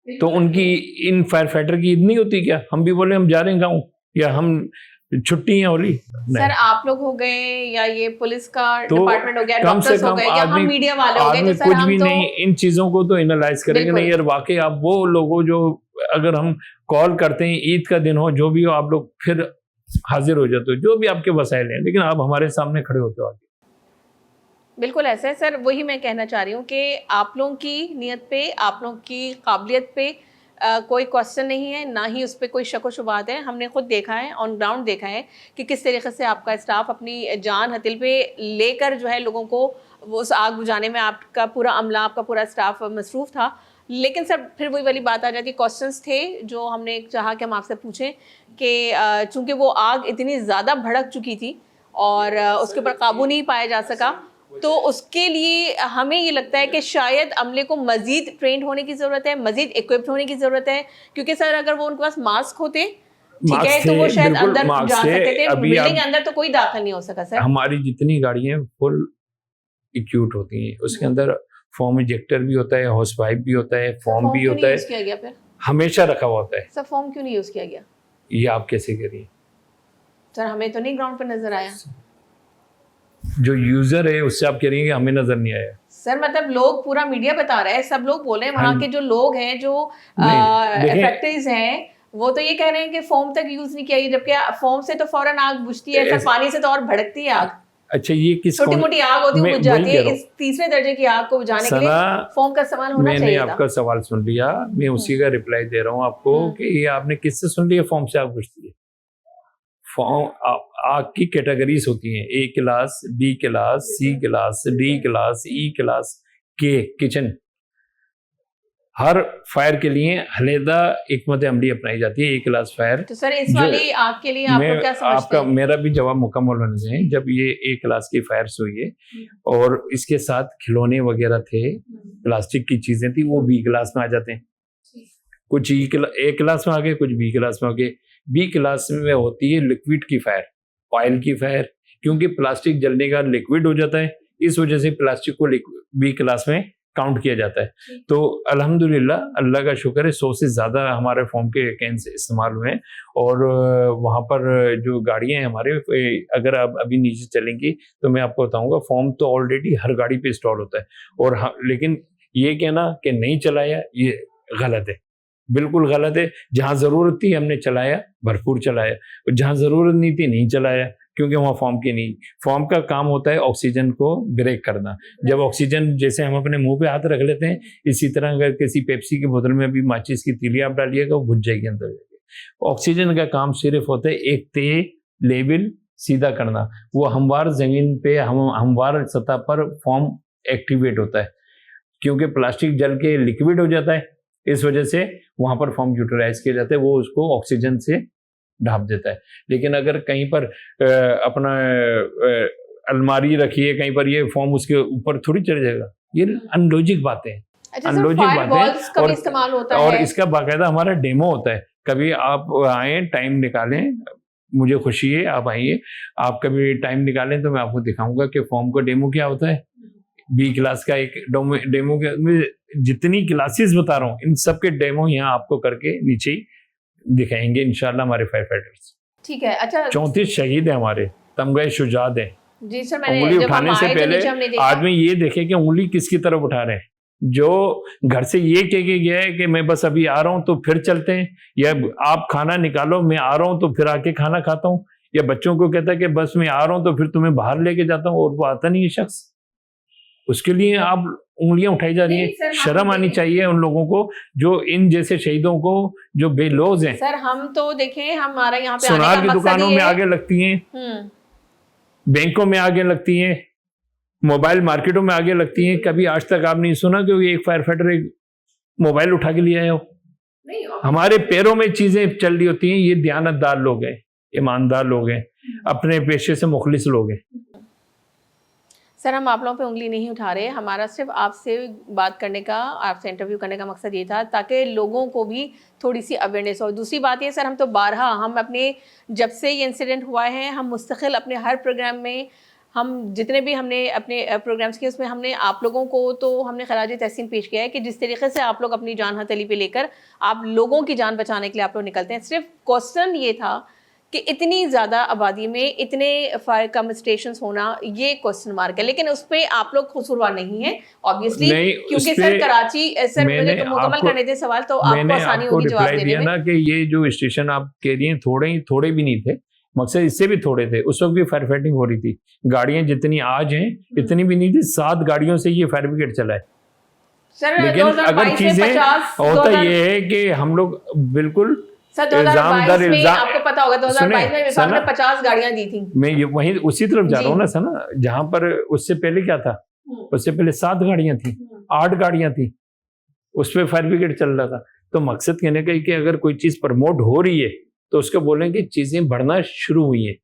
Speaker 2: तो उनकी इन फायर फाइटर की ईद नहीं होती क्या? हम भी बोले हम जा रहे हैं गाँव, या हम छुट्टी है होली।
Speaker 1: सर आप लोग हो गए या ये पुलिस का
Speaker 2: तो
Speaker 1: डिपार्टमेंट हो गया,
Speaker 2: कम से
Speaker 1: डॉक्टर्स हो
Speaker 2: कम
Speaker 1: गए या हम
Speaker 2: आदमी
Speaker 1: मीडिया वाले हो गए,
Speaker 2: आदमी
Speaker 1: तो सर
Speaker 2: कुछ
Speaker 1: हम
Speaker 2: भी
Speaker 1: तो
Speaker 2: नहीं इन चीजों को तो एनालाइज करेंगे
Speaker 1: बिल्कुल।
Speaker 2: नहीं यार, वाकई आप वो लोगों जो अगर हम कॉल करते हैं ईद का दिन हो जो भी हो, आप लोग फिर हाजिर हो जाते हो, जो भी आपके वसाइल हैं, लेकिन आप हमारे सामने खड़े होते हो आगे।
Speaker 1: बिल्कुल ऐसा है सर, वही मैं कहना चाह रही हूँ कि आप लोगों की नीयत पे, आप लोगों की काबिलियत पे कोई क्वेश्चन नहीं है, ना ही उस पर कोई शक व शुबात है। हमने खुद देखा है, ऑन ग्राउंड देखा है कि किस तरीके से आपका स्टाफ अपनी जान हथिल पे लेकर जो है लोगों को वो उस आग बुझाने में आपका पूरा अमला, आपका पूरा स्टाफ मसरूफ़ था। लेकिन सर फिर वही वाली बात आ जाती है, क्वेश्चंस थे जो हमने चाहा कि हम आपसे पूछें कि चूँकि वो आग इतनी ज़्यादा भड़क चुकी थी और उसके ऊपर काबू नहीं पाया जा सका, तो उसके लिए हमें ये लगता है कि शायद अमले को मज़ीद ट्रेंड होने की ज़रूरत है, मज़ीद इक्विप्ड होने की ज़रूरत है। क्योंकि सर अगर वो उनके पास मास्क होते, ठीक है, तो वो शायद
Speaker 2: बिल्कुल
Speaker 1: अंदर
Speaker 2: मास्क
Speaker 1: जा
Speaker 2: से
Speaker 1: सकते थे,
Speaker 2: अभी
Speaker 1: बिल्डिंग के
Speaker 2: आप
Speaker 1: अंदर तो कोई दाखिल नहीं हो सका सर।
Speaker 2: हमारी जितनी गाड़ियां फुल इक्विप्ड होती हैं, उसके अंदर फॉर्म इंजेक्टर भी होता है, हॉस पाइप भी होता है, फॉर्म भी
Speaker 1: क्यों
Speaker 2: होता
Speaker 1: नहीं
Speaker 2: है,
Speaker 1: यूज़ किया गया फिर?
Speaker 2: हमेशा रखा हुआ होता है।
Speaker 1: सर फॉर्म क्यों नहीं यूज़ किया गया?
Speaker 2: ये आप कैसे करिए?
Speaker 1: सर हमें तो नहीं ग्राउंड पर नजर आया।
Speaker 2: जो यूजर है उससे आप कह रही हैं कि हमें नजर नहीं आया।
Speaker 1: सर मतलब लोग, पूरा मीडिया बता रहा है, सब लोग बोल रहे हैं, वहाँ
Speaker 2: हाँ।
Speaker 1: के जो लोग हैं, जो
Speaker 2: नहीं, देखें-
Speaker 1: फैक्ट्रीज हैं, वो तो ये कह रहे हैं कि फोम तक यूज नहीं किया, जबकि फोम से तो फौरन आग बुझती है सर, पानी से तो और भड़कती है आग।
Speaker 2: अच्छा ये किस
Speaker 1: छोटी मोटी आग होती है वो
Speaker 2: मैं
Speaker 1: बुझ जाती
Speaker 2: वही
Speaker 1: है,
Speaker 2: कह रहा हूँ।
Speaker 1: इस तीसरे दर्जे की आग को बुझाने के लिए
Speaker 2: सना,
Speaker 1: फोम का इस्तेमाल होना
Speaker 2: मैंने
Speaker 1: चाहिए
Speaker 2: आपका
Speaker 1: था।
Speaker 2: सवाल सुन लिया, मैं उसी का रिप्लाई दे रहा हूँ आपको कि ये आपने किससे सुन लिया फॉर्म से आग बुझती है? फॉर्म आग की कैटेगरीज होती हैं, ए क्लास, बी क्लास, सी क्लास, डी क्लास, ई क्लास, के किचन। हर फायर के लिए अलहदा हिकमत अमली अपनाई जाती है। ए क्लास फायर,
Speaker 1: तो सर इस वाली आग के लिए आप लोग क्या समझते
Speaker 2: आपका
Speaker 1: हैं?
Speaker 2: मेरा भी जवाब मुकम्मल होने दें। जब ये ए क्लास की फायर्स हुई है और इसके साथ खिलौने वगैरह थे, प्लास्टिक की चीजें थी, वो बी क्लास में आ जाते हैं। कुछ ए क्लास में आ गए, कुछ बी क्लास में आ गए। बी क्लास में होती है लिक्विड की फायर, ऑयल की फायर, क्योंकि प्लास्टिक जलने का लिक्विड हो जाता है, इस वजह से प्लास्टिक को बी क्लास में काउंट किया जाता है। तो अल्हम्दुलिल्लाह, अल्लाह का शुक्र है, 100 से ज़्यादा हमारे फॉर्म के कैन से इस्तेमाल हुए हैं। और वहाँ पर जो गाड़ियाँ हैं हमारे, अगर आप अभी नीचे चलेंगी तो मैं आपको बताऊंगा, फॉर्म तो ऑलरेडी हर गाड़ी पे इंस्टॉल होता है। और लेकिन ये कहना कि नहीं चलाया, ये गलत है, बिल्कुल गलत है। जहाँ ज़रूरत थी हमने चलाया, भरपूर चलाया, और जहाँ ज़रूरत नहीं थी नहीं चलाया, क्योंकि वहाँ फॉर्म की नहीं। फॉर्म का काम होता है ऑक्सीजन को ब्रेक करना। जब ऑक्सीजन, जैसे हम अपने मुंह पे हाथ रख लेते हैं, इसी तरह अगर किसी पेप्सी की बोतल में भी माचिस की तीली आप डालिएगा, वो बुझ जाएगी अंदर जाके। ऑक्सीजन का काम सिर्फ होता है एक तय लेवल सीधा करना। वो हमवार जमीन पे, हमवार सतह पर फॉर्म एक्टिवेट होता है, क्योंकि प्लास्टिक जल के लिक्विड हो जाता है, इस वजह से वहां पर फॉर्म यूटिलाइज किया जाता है, वो उसको ऑक्सीजन से ढाप देता है। लेकिन अगर कहीं पर अपना अलमारी रखिए कहीं पर, ये फॉर्म उसके ऊपर थोड़ी चढ़ जाएगा। ये अनलॉजिक बातें हैं, अनलॉजिक बातें।
Speaker 1: और इस्तेमाल होता
Speaker 2: और
Speaker 1: है।
Speaker 2: इसका बाकायदा हमारा डेमो होता है। कभी आप आए, टाइम निकालें, मुझे खुशी है आप आइए, आप कभी टाइम निकालें तो मैं आपको दिखाऊंगा कि फॉर्म का डेमो क्या होता है। बी क्लास का एक डेमो के, जितनी क्लासेस बता रहा हूँ इन सब के डेमो यहाँ आपको करके नीचे ही दिखाएंगे इंशाल्लाह हमारे फायर फाइटर्स।
Speaker 1: ठीक है। अच्छा,
Speaker 2: 34 शहीद है हमारे, तमगे शुजात है।
Speaker 1: जी सर, मैंने
Speaker 2: उंगली
Speaker 1: जब
Speaker 2: उठाने
Speaker 1: हम
Speaker 2: से
Speaker 1: आए तो
Speaker 2: पहले
Speaker 1: नीचे हमने देखा।
Speaker 2: आदमी ये देखे कि उंगली किसकी तरफ उठा रहे हैं। जो घर से ये कह के गया है कि मैं बस अभी आ रहा हूं तो फिर चलते हैं, या आप खाना निकालो मैं आ रहा हूं तो फिर आके खाना खाता हूं, या बच्चों को कहता है कि बस मैं आ रहा हूं तो फिर तुम्हें बाहर लेके जाता हूं, और वो आता नहीं है शख्स, उसके लिए आप उंगलियां उठाई जा रही है। शर्म आनी चाहिए उन लोगों को जो इन जैसे शहीदों को, जो बेलौज हैं।
Speaker 1: सर हम तो देखें, हमारा यहाँ पे
Speaker 2: सुनार की
Speaker 1: आने का
Speaker 2: दुकानों
Speaker 1: मकसद
Speaker 2: में आगे लगती हैं, बैंकों में आगे लगती हैं, मोबाइल मार्केटों में आगे लगती हैं। कभी आज तक आप नहीं सुना कि एक फायर फाइटर एक मोबाइल उठा के लिया हो? हमारे पैरों में चीजें चल रही होती हैं। ये दयानतदार लोग हैं, ईमानदार लोग हैं, अपने पेशे से मुखलिस लोग हैं।
Speaker 1: सर हम आप लोगों पे उंगली नहीं उठा रहे, हमारा सिर्फ आपसे बात करने का, आपसे इंटरव्यू करने का मकसद ये था ताकि लोगों को भी थोड़ी सी अवेयरनेस हो। दूसरी बात ये सर, हम तो बारहा, हम अपने जब से ये इंसिडेंट हुआ है, हम मुस्तकिल अपने हर प्रोग्राम में हम जितने भी हमने अपने प्रोग्राम्स किए उसमें हमने आप लोगों को तो हमने खराज तहसीन पेश किया है कि जिस तरीके से आप लोग अपनी जान हथेली पे लेकर आप लोगों की जान बचाने के लिए आप लोग निकलते हैं। सिर्फ क्वेश्चन ये था कि इतनी ज़्यादा आबादी में इतने फायर कम स्टेशन होना ये क्वेश्चन मार्क है, लेकिन उस पर आप लोग कसूरवार नहीं है ऑब्वियसली, क्योंकि सर कराची सर मुझे तो मुकम्मल करने दें सवाल तो आपको आसानी होगी जवाब देने में
Speaker 2: ना कि ये जो स्टेशन आप कह रही हैं थोड़े भी नहीं थे, मकसद इससे भी थोड़े थे। उस वक्त भी फायर फाइटिंग हो रही थी, गाड़ियां जितनी आज हैं इतनी भी नहीं थी, 7 गाड़ियों से ये फायर ब्रिगेड चला है।
Speaker 1: सर
Speaker 2: लेकिन अगर चीजें होता ये है कि हम लोग बिल्कुल
Speaker 1: सर 2022 में आपको पता होगा 2022 में विभाग ने 50 गाड़ियां दी थी।
Speaker 2: मैं वहीं उसी तरफ जा रहा हूँ ना सना, जहां पर उससे पहले क्या था, उससे पहले 7 गाड़ियां थी, 8 गाड़ियां थी, उस पर फायर ब्रिगेड चल रहा था। तो मकसद कहने का कि अगर कोई चीज प्रमोट हो रही है तो उसको बोलें कि चीजें बढ़ना शुरू हुई है।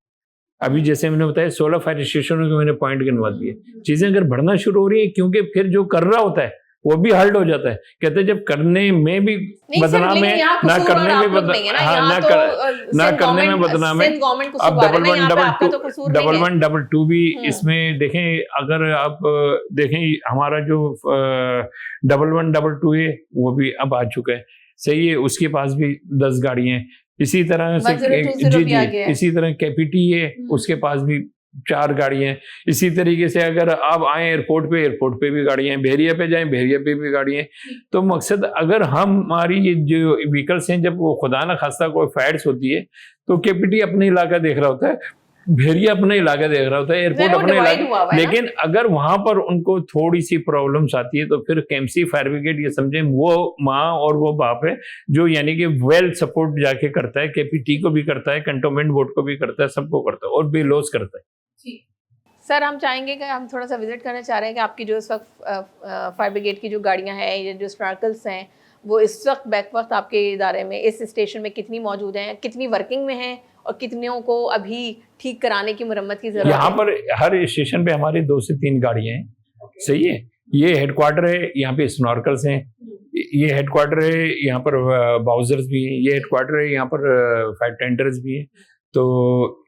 Speaker 2: अभी जैसे मैंने बताया 16 फायर स्टेशनों के मैंने पॉइंट गिनवा दिए। चीजें अगर बढ़ना शुरू हो रही है, क्योंकि फिर जो कर रहा होता है वो भी हर्ट हो जाता है। कहते हैं जब करने में भी बदनाम है, ना करने में बदनाम, हाँ ना करने में बदनाम है। अब डबल वन डबल टू भी इसमें देखें, अगर आप देखें हमारा जो डबल वन डबल टू है वो भी अब आ चुका है, सही है। उसके पास भी 10 गाड़ियां हैं। इसी तरह से जी इसी तरह कैपिटी है, उसके पास भी 4 गाड़ियां हैं। इसी तरीके से अगर आप आए एयरपोर्ट पे भी गाड़ियां हैं, बहरिया पे जाएं बहरिया पे भी गाड़ियां हैं। तो मकसद अगर हमारी ये जो व्हीकल्स हैं, जब वो खुदा ना खास्ता कोई फायर्स होती है तो कैपिटी अपने इलाका देख रहा होता है, भेड़िया अपने इलाका देख रहा होता है, एयरपोर्ट अपने इलाका। लेकिन अगर वहां पर उनको थोड़ी सी प्रॉब्लम्स आती है तो फिर केएमसी फायर ब्रिगेड ये समझे वो माँ और वो बाप है जो यानी कि वेल सपोर्ट जाके करता है, केपीटी को भी करता है, कंटोनमेंट बोर्ड को भी करता है, सबको करता है और बेलॉस करता है।
Speaker 1: सर हम चाहेंगे कि हम थोड़ा सा विजिट करना चाह रहे हैं कि आपकी जो इस वक्त फायर ब्रिगेड की जो गाड़ियां हैं या जो स्नॉर्कल्स हैं वो इस वक्त बैक वक्त आपके इदारे में इस स्टेशन में कितनी मौजूद हैं, कितनी वर्किंग में हैं और कितनों को अभी ठीक कराने की मुरम्मत की जरूरत है।
Speaker 2: यहाँ पर हर स्टेशन पे हमारी 2 से 3 गाड़ियां हैं, सही है। ये हेडक्वार्टर है, यहाँ पे स्नॉर्कल्स हैं। ये हेडक्वार्टर है, यहाँ पर बाउजर्स भी हैं। ये हेडक्वार्टर है, यहाँ पर फायर टेंडर्स भी हैं। तो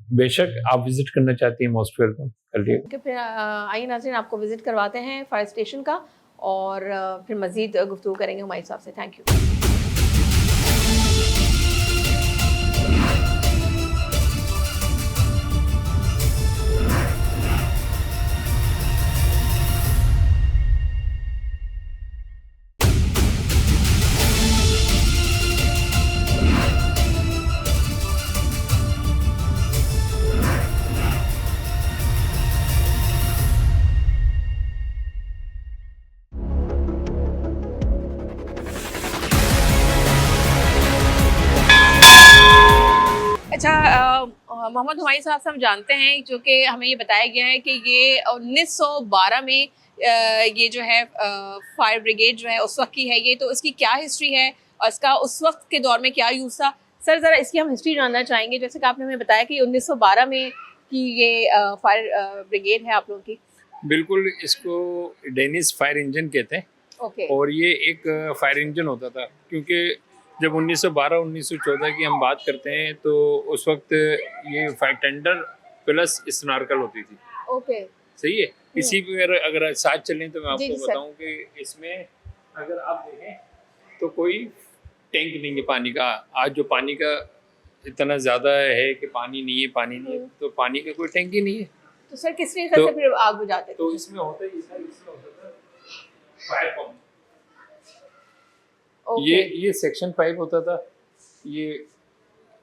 Speaker 2: बेशक आप विजिट करना चाहती हैं, मोस्ट वेलकम कर लिए।
Speaker 1: फिर आइए नाज़रीन, आपको विजिट करवाते हैं फायर स्टेशन का और फिर मजीद गुफ्तगू करेंगे हमारे साहब से। Thank you. अच्छा मोहम्मद हुमायूं साहब से हम जानते हैं, जो कि हमें ये बताया गया है कि ये 1912 में ये जो है फायर ब्रिगेड जो है उस वक्त की है ये, तो इसकी क्या हिस्ट्री है और इसका उस वक्त के दौर में क्या यूज़ था। सर ज़रा इसकी हम हिस्ट्री जानना चाहेंगे। जैसे कि आपने हमें बताया कि 1912 में की ये फायर ब्रिगेड है आप लोगों की।
Speaker 2: बिल्कुल, इसको डेनिस फायर इंजन कहते हैं।
Speaker 1: ओके।
Speaker 2: और ये एक फायर इंजन होता था, क्योंकि जब 1912-1914 की हम बात करते हैं तो उस वक्त ये फायर टेंडर प्लस स्नॉर्कल होती थी।
Speaker 1: ओके,
Speaker 2: सही है। इसी पर अगर साथ चलें तो मैं आपको
Speaker 1: जी
Speaker 2: बताऊं कि इसमें अगर आप देखें तो कोई टैंक नहीं है पानी का। आज जो पानी का इतना ज़्यादा है कि पानी नहीं है, तो पानी का कोई टैंक ही नहीं है।
Speaker 1: तो सर किस तरीके से फिर आग बुझाते थे?
Speaker 2: तो इसमें होता है फायर पंप। ये सेक्शन पाइप होता था, ये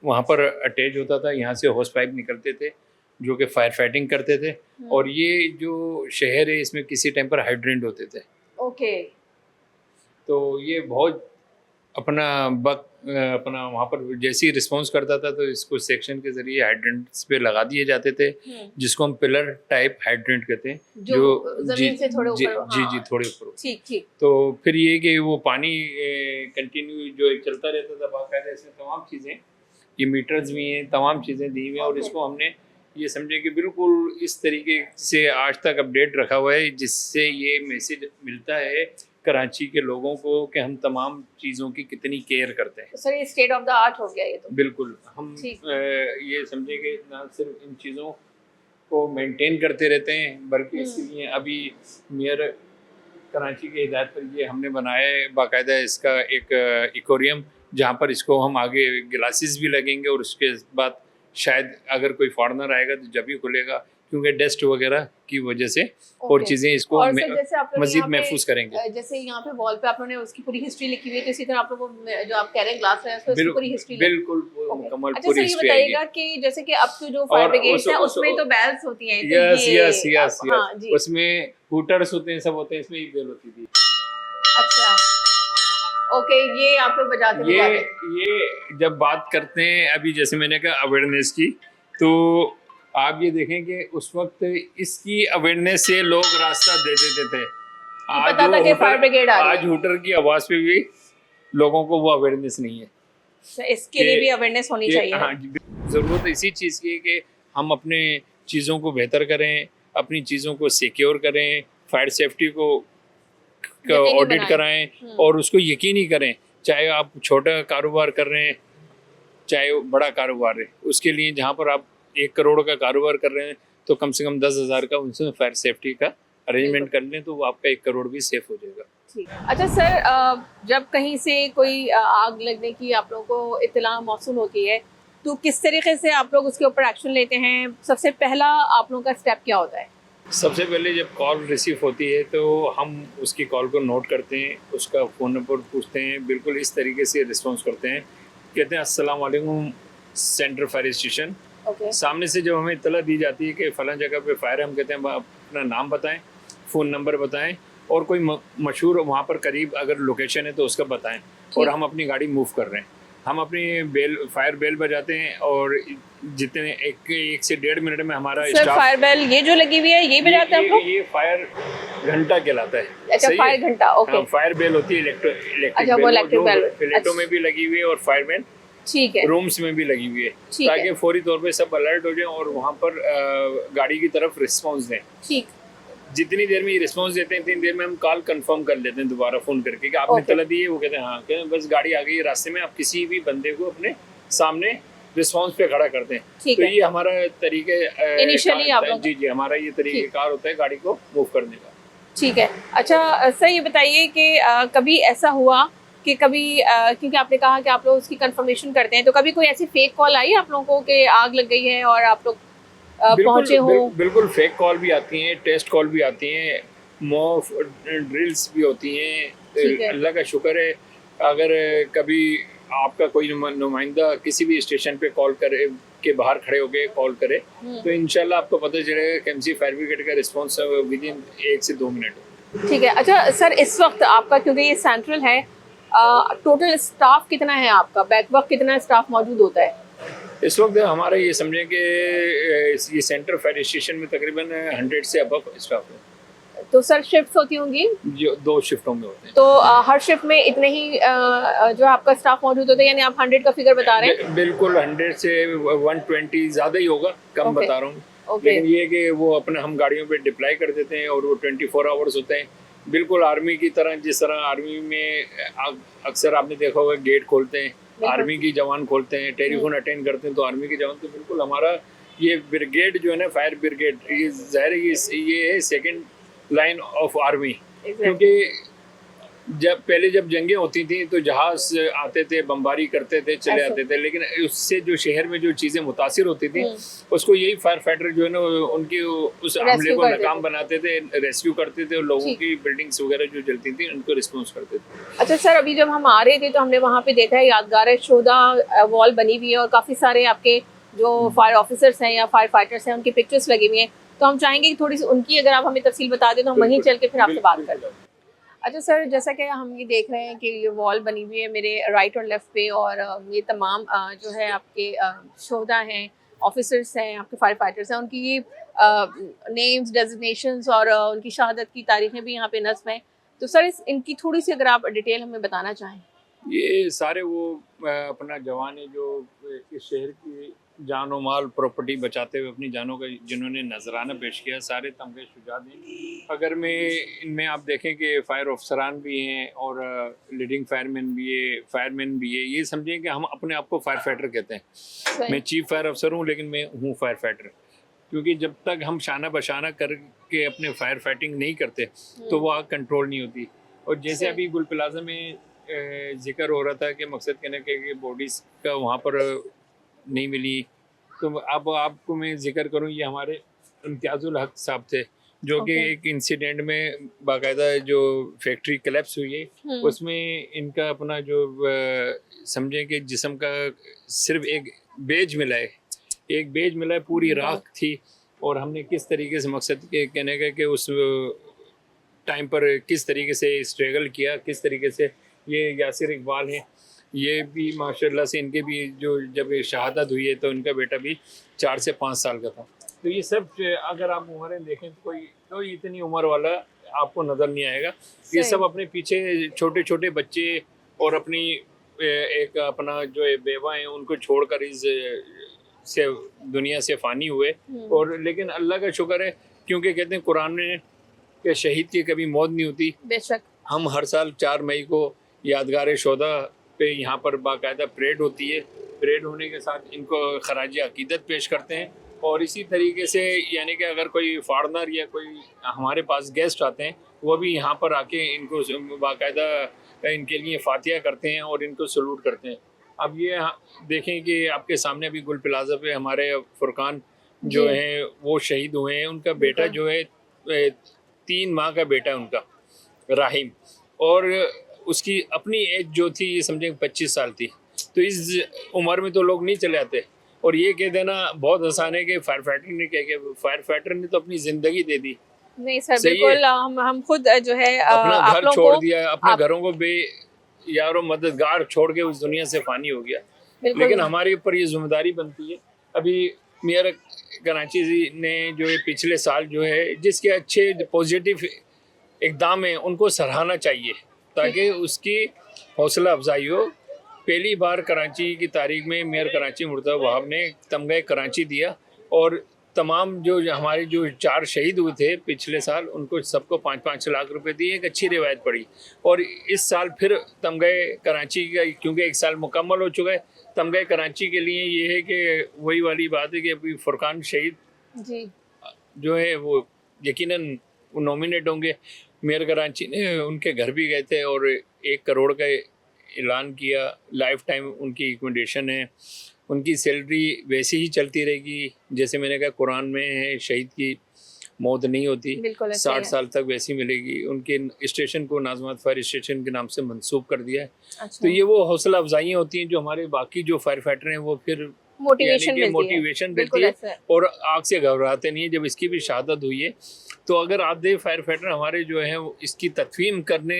Speaker 2: वहाँ पर अटैच होता था, यहाँ से होस पाइप निकलते थे जो कि फायर फाइटिंग करते थे। और ये जो शहर है इसमें किसी टाइम पर हाइड्रेंट होते थे।
Speaker 1: ओके।
Speaker 2: तो ये बहुत अपना वहाँ पर जैसे ही रिस्पॉन्स करता था तो इसको सेक्शन के जरिए हाइड्रेंट्स पे लगा दिए जाते थे, जिसको हम पिलर टाइप हाइड्रेंट कहते हैं, जो
Speaker 1: जमीन से थोड़े ऊपर।
Speaker 2: जी थोड़े ऊपर।
Speaker 1: ठीक।
Speaker 2: तो फिर ये कि वो पानी कंटिन्यू जो एक चलता रहता था बाकायदा। इसमें तमाम चीज़ें, ये मीटर्स भी हैं, तमाम चीज़ें दी हुई हैं। और इसको हमने ये समझे कि बिल्कुल इस तरीके से आज तक अपडेट रखा हुआ है, जिससे ये मैसेज मिलता है कराची के लोगों को कि हम तमाम चीज़ों की कितनी केयर करते हैं।
Speaker 1: तो सर ये स्टेट ऑफ द आर्ट हो गया ये तो।
Speaker 2: बिल्कुल, हम ये समझे कि ना सिर्फ इन चीज़ों को मेंटेन करते रहते हैं, बल्कि इसके
Speaker 1: हम्म।
Speaker 2: लिए अभी मेयर कराची की हिदायत पर ये हमने बनाया है बाकायदा इसका एक एक्वेरियम, जहाँ पर इसको हम आगे ग्लासेस भी लगेंगे और उसके बाद शायद अगर कोई फॉरेनर आएगा तो जब ही खुलेगा, क्योंकि डस्ट वगैरह की वजह से और
Speaker 1: ओके।
Speaker 2: चीज़ें इसको
Speaker 1: और सर जैसे आप लोगों ने
Speaker 2: मजीद
Speaker 1: यहाँ पे
Speaker 2: महफूज करेंगे।
Speaker 1: जैसे यहाँ पे वॉल पे आप लोगों ने उसकी पूरी हिस्ट्री लिखी हुई है, तो इसी तरह आप लोगों को जो आप कह रहे हैं ग्लास है उसमें उसकी पूरी हिस्ट्री लिखी
Speaker 2: बिल्कुल
Speaker 1: ओके।
Speaker 2: मुकम्मल
Speaker 1: अच्छा
Speaker 2: पूरी
Speaker 1: सर ये
Speaker 2: हिस्ट्री आएगी।
Speaker 1: बताइएगा कि जैसे कि अब तो जो फायर
Speaker 2: और
Speaker 1: ब्रिगेड्स है
Speaker 2: उस
Speaker 1: उसमें तो बेल्स होती हैं, तो
Speaker 2: यस
Speaker 1: ये
Speaker 2: यस यस
Speaker 1: हाँ
Speaker 2: यस
Speaker 1: जी।
Speaker 2: उसमें हूटर्स होते हैं, सब होते हैं, इसमें एक बेल होती थी।
Speaker 1: अच्छा ओके, ये आप लोग बजाते
Speaker 2: ये
Speaker 1: बजाते
Speaker 2: ये जब बात करते हैं अभी जैसे मैंने कहा अवेयरनेस की, तो आप ये देखें कि उस वक्त इसकी अवेयरनेस से लोग रास्ता दे देते थे। आज
Speaker 1: पता था कि फायर ब्रिगेड आ रही
Speaker 2: आज
Speaker 1: है।
Speaker 2: हूटर की आवाज़ पे भी लोगों को वो अवेयरनेस नहीं है
Speaker 1: अच्छा, इसके लिए भी अवेयरनेस होनी चाहिए।
Speaker 2: हाँ जी, ज़रूरत इसी चीज़ की है कि हम अपने चीज़ों को बेहतर करें, अपनी चीज़ों को सिक्योर करें, फायर सेफ्टी को
Speaker 1: यकीनी
Speaker 2: ऑडिट
Speaker 1: बनाएं।
Speaker 2: कराएं और उसको यकीनी करें, चाहे आप छोटा कारोबार कर रहे हैं चाहे वो बड़ा कारोबार है। उसके लिए जहाँ पर आप 1 करोड़ का कारोबार कर रहे हैं तो कम से कम 10,000 का उनसे फायर सेफ्टी का अरेंजमेंट कर लें, तो वो आपका 1 करोड़ भी सेफ हो जाएगा।
Speaker 1: ठीक। अच्छा सर जब कहीं से कोई आग लगने की आप लोगों को इत्तला मौसूल होती है, तो किस तरीके से आप लोग उसके ऊपर एक्शन लेते हैं? सबसे पहला आप लोगों का स्टेप क्या होता है?
Speaker 2: सबसे पहले जब कॉल रिसीव होती है तो हम उसकी कॉल को नोट करते हैं, उसका फ़ोन नंबर पूछते हैं, बिल्कुल इस तरीके से रिस्पॉन्स करते हैं, कहते हैं अस्सलाम वालेकुम सेंट्रल फायर स्टेशन।
Speaker 1: ओके।
Speaker 2: सामने से जब हमें इत्तला दी जाती है कि फ़लाँ जगह पे फायर है, हम कहते हैं अपना नाम बताएं, फ़ोन नंबर बताएं और कोई मशहूर वहाँ पर करीब अगर लोकेशन है तो उसका बताएं, और हम अपनी गाड़ी मूव कर रहे हैं। हम अपनी फायर बेल बजाते हैं और जितने एक से 1.5 मिनट में हमारा
Speaker 1: सर फायर बेल ये जो लगी हुई है ये बजाते हैं आप लोग?
Speaker 2: ये फायर घंटा कहलाता है।
Speaker 1: अच्छा फायर घंटा, ओके।
Speaker 2: हाँ, फायर बेल होती है इलेक्ट्रिक
Speaker 1: अच्छा वो इलेक्ट्रिक बेल
Speaker 2: फ्लैटों में भी लगी हुई है और फायर बेल
Speaker 1: ठीक है
Speaker 2: रूम्स में भी लगी हुई है,
Speaker 1: ठीक है।
Speaker 2: ताकि फौरी तौर पे सब अलर्ट हो जाएं और वहाँ पर गाड़ी की तरफ रिस्पॉन्स दें।
Speaker 1: ठीक।
Speaker 2: जितनी देर में ये रिस्पॉन्स देते हैं इतनी देर में हम कॉल कंफर्म कर लेते हैं दोबारा फ़ोन करके कि आपने इत्तला दी है, वो कहते हैं हाँ, कहते हैं बस गाड़ी आ गई है रास्ते में, आप किसी भी बंदे को अपने सामने रिस्पॉन्स पे खड़ा करते हैं।
Speaker 1: ठीक
Speaker 2: तो
Speaker 1: है।
Speaker 2: ये हमारा तरीके
Speaker 1: इनिशियली आप लोग
Speaker 2: जी हमारा ये तरीक़ेकार होता है गाड़ी को मूव करने का।
Speaker 1: ठीक है। अच्छा सर ये बताइए कि कभी ऐसा हुआ कि कभी क्योंकि आपने कहा कि आप लोग उसकी कंफर्मेशन करते हैं, तो कभी कोई ऐसी फेक कॉल आई आप लोगों को कि आग लग गई है और आप लोग पहुंचे हो?
Speaker 2: बिल्कुल फेक कॉल भी आती हैं, टेस्ट कॉल भी आती हैं, मॉफ ड्रिल्स भी होती हैं। अल्लाह का शुक्र है, अगर कभी आपका कोई नुमाइंदा किसी भी स्टेशन पे कॉल करे के बाहर खड़े हो गए कॉल करे तो इंशाल्लाह आपको पता चलेगा कि एमसी फायर ब्रिगेड का रिस्पॉन्स विद इन 1 से 2 मिनट।
Speaker 1: ठीक है। अच्छा सर इस वक्त आपका क्योंकि ये सेंट्रल है, टोटल स्टाफ कितना है आपका, बैक वक्त कितना स्टाफ मौजूद होता है?
Speaker 2: इस वक्त हमारा ये समझें कि ये सेंटर फायर स्टेशन में तकरीबन 100 से अबव स्टाफ है।
Speaker 1: तो सर शिफ्ट होती होंगी?
Speaker 2: जो 2 शिफ्टों में होते हैं।
Speaker 1: तो हर शिफ्ट में इतने ही जो आपका स्टाफ मौजूद होता है, यानी आप 100 का फिगर बता रहे हैं?
Speaker 2: बिल्कुल 100 से 120 ज़्यादा ही होगा, कम बता रहा हूँ। लेकिन ये कि वो अपने हम गाड़ियों पे डिप्लॉय कर देते हैं और वो 24 आवर्स होते हैं, बिल्कुल आर्मी की तरह। जिस तरह आर्मी में अक्सर आपने देखा होगा गेट खोलते हैं, आर्मी की जवान खोलते हैं, टेलीफोन अटेंड करते हैं तो आर्मी के जवान, तो बिल्कुल हमारा ये ब्रिगेड जो है ना फायर ब्रिगेड, ये ज़ाहिर ये है सेकेंड लाइन ऑफ आर्मी। क्योंकि जब जंगें होती थी तो जहाज आते थे, बमबारी करते थे, चले आते थे, लेकिन उससे जो शहर में जो चीज़ें मुतासिर होती थी उसको यही फायर फाइटर जो है ना उनकी उस हमले को नाकाम बनाते थे, रेस्क्यू करते थे और लोगों की बिल्डिंग्स वगैरह जो जलती थी उनको रिस्पॉन्स करते थे।
Speaker 1: अच्छा सर अभी जब हम आ रहे थे तो हमने वहाँ पे देखा है यादगार शोधा वॉल बनी हुई है और काफ़ी सारे आपके जो फायर ऑफिसर्स हैं या फायर फाइटर्स हैं उनकी पिक्चर्स लगी हुई हैं, तो हम चाहेंगे कि थोड़ी सी उनकी अगर आप हमें तफसील बता दें तो हम वहीं चल के फिर आपसे बात करते हैं। अच्छा सर जैसा कि हम ये देख रहे हैं कि ये वॉल बनी हुई है मेरे राइट और लेफ़्ट पे, और ये तमाम जो है आपके शोहदा हैं, ऑफिसर्स हैं, आपके फायर फाइटर्स हैं, उनकी ये नेम्स, डेजिग्नेशंस और उनकी शहादत की तारीखें भी यहाँ पे नस्ब हैं। तो सर इनकी थोड़ी सी अगर आप डिटेल हमें बताना चाहें।
Speaker 2: ये सारे वो अपना जवान है जो इस शहर की जान और माल प्रॉपर्टी बचाते हुए अपनी जानों का जिन्होंने नजराना पेश किया, सारे तमगे शुजात हैं। अगर मैं इनमें आप देखें कि फायर अफसरान भी हैं और लीडिंग फायरमैन भी है, फायरमैन भी है। ये समझें कि हम अपने आप को फायर फाइटर कहते हैं। मैं चीफ फायर अफसर हूँ लेकिन मैं हूँ फायर फाइटर। क्योंकि जब तक हम शाना बशाना करके अपने फायर फाइटिंग नहीं करते तो वो आग कंट्रोल नहीं होती। और जैसे अभी गुल प्लाजा में जिक्र हो रहा था कि मकसद कहने के बॉडीज़ का वहाँ पर नहीं मिली, तो अब आपको मैं जिक्र करूँ, ये हमारे इम्तियाज़ुल हक साहब थे जो कि एक इंसिडेंट में बाकायदा जो फैक्ट्री कोलैप्स हुई है उसमें इनका अपना जो समझें कि जिस्म का सिर्फ एक बेज मिला है, एक बेज मिला है, पूरी राख थी। और हमने किस तरीके से मकसद के कहने का कि उस टाइम पर किस तरीके से स्ट्रगल किया, किस तरीके से ये यासिर इकबाल हैं, ये भी माशाल्लाह से इनके भी जो जब शहादत हुई है तो इनका बेटा भी 4 से 5 साल का था। तो ये सब अगर आप उम्रें देखें तो कोई इतनी उम्र वाला आपको नज़र नहीं आएगा। ये सब अपने पीछे छोटे छोटे बच्चे और अपनी एक अपना जो बेवा हैं उनको छोड़कर इस से दुनिया से फ़ानी हुए। और लेकिन अल्लाह का शुक्र है, क्योंकि कहते हैं कुरान में कि शहीद की कभी मौत नहीं होती।
Speaker 1: बेशक
Speaker 2: हम हर साल 4 मई को यादगार शोदा पे यहाँ पर बाकायदा परेड होती है। परेड होने के साथ इनको खराज अकीदत पेश करते हैं। और इसी तरीके से यानी कि अगर कोई फॉरनर या कोई हमारे पास गेस्ट आते हैं वो भी यहाँ पर आके इनको बाकायदा इनके लिए फातिहा करते हैं और इनको सलूट करते हैं। अब ये देखें कि आपके सामने भी गुल प्लाजा पे हमारे फुरकान जो हैं वो शहीद हुए हैं। उनका बेटा जो है 3 माह का बेटा है उनका, राहिम, और उसकी अपनी एज जो थी ये समझें 25 साल थी। तो इस उम्र में तो लोग नहीं चले आते। और ये कह देना बहुत आसान है कि फायर फाइटर ने तो अपनी ज़िंदगी दे दी।
Speaker 1: नहीं सर, बिल्कुल हम खुद जो है
Speaker 2: अपना घर छोड़ दिया, अपने घरों को यारो मददगार छोड़ के उस दुनिया से फ़ानी हो गया। लेकिन हमारे ऊपर ये जिम्मेदारी बनती है। अभी मेयर कराची ने जो है पिछले साल जो है जिसके अच्छे पॉजिटिव इक़दाम हैं उनको सराहना चाहिए ताकि उसकी हौसला अफजाई हो। पहली बार कराची की तारीख में मेयर कराची मुर्तज़ा वहाब ने तमगा कराची दिया और तमाम जो हमारे जो 4 शहीद हुए थे पिछले साल उनको सबको 5-5 लाख रुपए दिए। एक अच्छी रिवायत पड़ी। और इस साल फिर तमगा कराची का, क्योंकि 1 साल मुकम्मल हो चुका है, तमगा कराची के लिए ये है कि वही वाली बात है कि अभी फुरकान शहीद
Speaker 1: जी
Speaker 2: जो है वो यकीनन नॉमिनेट होंगे। मेयर कराची ने उनके घर भी गए थे और 1 करोड़ का ऐलान किया। लाइफ टाइम उनकी एकोमोडेशन है, उनकी सैलरी वैसे ही चलती रहेगी। जैसे मैंने कहा कुरान में है शहीद की मौत नहीं होती, 60 साल तक वैसी मिलेगी। उनके स्टेशन को नाज़मात फायर स्टेशन के नाम से मंसूब कर दिया है। अच्छा। तो ये वो हौसला अफजाइयाँ होती हैं जो हमारे बाकी जो फायर फाइटर हैं वो फिर मोटिवेशन देती है और आग से घबराते नहीं है। जब इसकी भी शहादत हुई है तो अगर आधे फायर फाइटर हमारे जो है इसकी तदफीन करने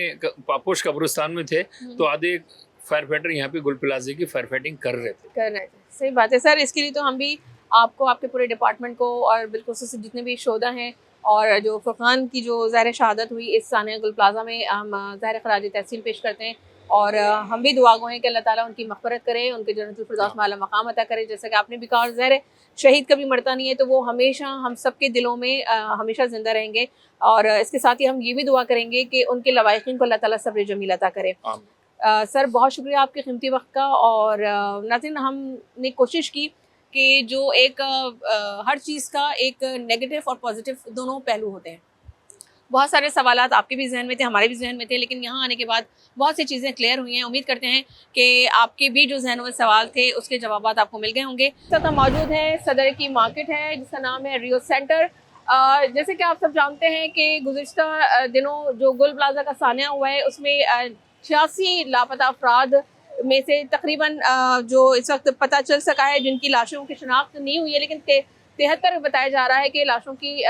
Speaker 2: पापोश कब्रिस्तान में थे तो आधे फायर फाइटर यहाँ पे गुल प्लाजे की फायर फाइटिंग कर रहे थे।
Speaker 1: सही बात है सर। इसके लिए तो हम भी आपको, आपके पूरे डिपार्टमेंट को और बिल्कुल से जितने भी शोधा हैं और जो फुरकान की जो ज़ाहिर शहादत हुई इस सानिया गुल प्लाजा में, हम ज़ाहिर खराज तहसीन पेश करते हैं। और हम भी दुआ गो हैं कि अल्लाह ताला उनकी मग़फ़िरत करे, उनके जन्नतुल फ़िरदौस में आला मक़ाम अता करे। जैसा कि आपने भी कहा, ज़ाहिर शहीद कभी मरता नहीं है तो वो हमेशा हम सब के दिलों में हमेशा ज़िंदा रहेंगे। और इसके साथ ही हम ये भी दुआ करेंगे कि उनके लवाहिक़ीन को अल्लाह ताला सब्र जमील अता करे। सर बहुत शुक्रिया आपके क़ीमती वक्त का। और नाज़रीन, हमने कोशिश की कि जो एक हर चीज़ का एक नेगेटिव और पॉजिटिव दोनों पहलू होते हैं। बहुत सारे सवालात आपके भी जहन में थे, हमारे भी जहन में थे, लेकिन यहाँ आने के बाद बहुत सी चीज़ें क्लियर हुई हैं। उम्मीद करते हैं कि आपके भी जो जहनों में सवाल थे उसके जवाबात आपको मिल गए होंगे। साथ मौजूद है सदर की मार्केट है जिसका नाम है रियो सेंटर। जैसे कि आप सब जानते हैं कि गुज़िश्ता दिनों जो गुल प्लाजा का सानिया हुआ है उसमें 86 लापता अफराद में से तकरीबन जो इस वक्त पता चल सका है जिनकी लाशों की शनाख्त नहीं हुई है, लेकिन 73 बताया जा रहा है कि लाशों की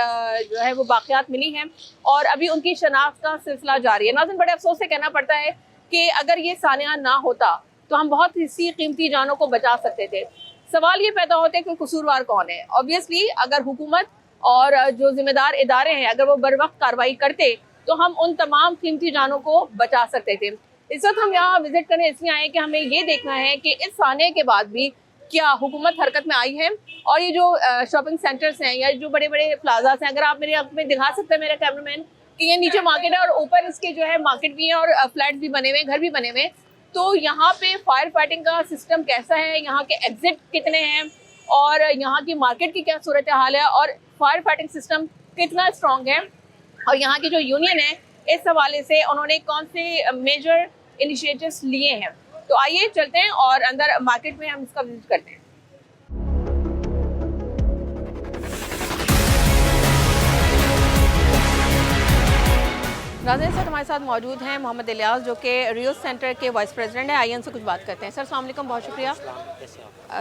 Speaker 1: जो है वो बाक़ियात मिली हैं और अभी उनकी शनाख्त का सिलसिला जारी है। नाज़रीन, बड़े अफसोस से कहना पड़ता है कि अगर ये सानिया ना होता तो हम बहुत सी कीमती जानों को बचा सकते थे। सवाल ये पैदा होते हैं कि कसूरवार कौन है। ऑब्वियसली अगर हुकूमत और जो जिम्मेदार इदारे हैं अगर वो बर वक्त कार्रवाई करते तो हम उन तमाम कीमती जानों को बचा सकते थे। इस वक्त हम यहाँ विजिट करने इसलिए आए कि हमें ये देखना है कि इस सानिया के बाद भी क्या हुकूमत हरकत में आई है। और ये जो शॉपिंग सेंटर्स हैं या जो बड़े बड़े प्लाजास हैं, अगर आप मेरे आप में दिखा सकते हैं मेरा कैमरामैन कि ये नीचे मार्केट है और ऊपर इसके जो है मार्केट भी है और फ्लैट्स भी बने हुए हैं, घर भी बने हुए हैं। तो यहाँ पे फायर फाइटिंग का सिस्टम कैसा है, यहाँ के एग्जिट कितने हैं और यहाँ की मार्केट की क्या सूरत हाल है और फायर फाइटिंग सिस्टम कितना स्ट्रॉन्ग है और यहाँ की जो यूनियन है इस हवाले से उन्होंने कौन से मेजर इनिशिएटिव्स लिए हैं। तो आइए चलते हैं और अंदर मार्केट में हम इसका विजिट करते हैं। नाज़रीन, सर हमारे साथ मौजूद हैं मोहम्मद इलियास जो कि रियोस सेंटर के वाइस प्रेसिडेंट हैं। आइए उनसे कुछ बात करते हैं। सर अस्सलाम वालेकुम, बहुत शुक्रिया।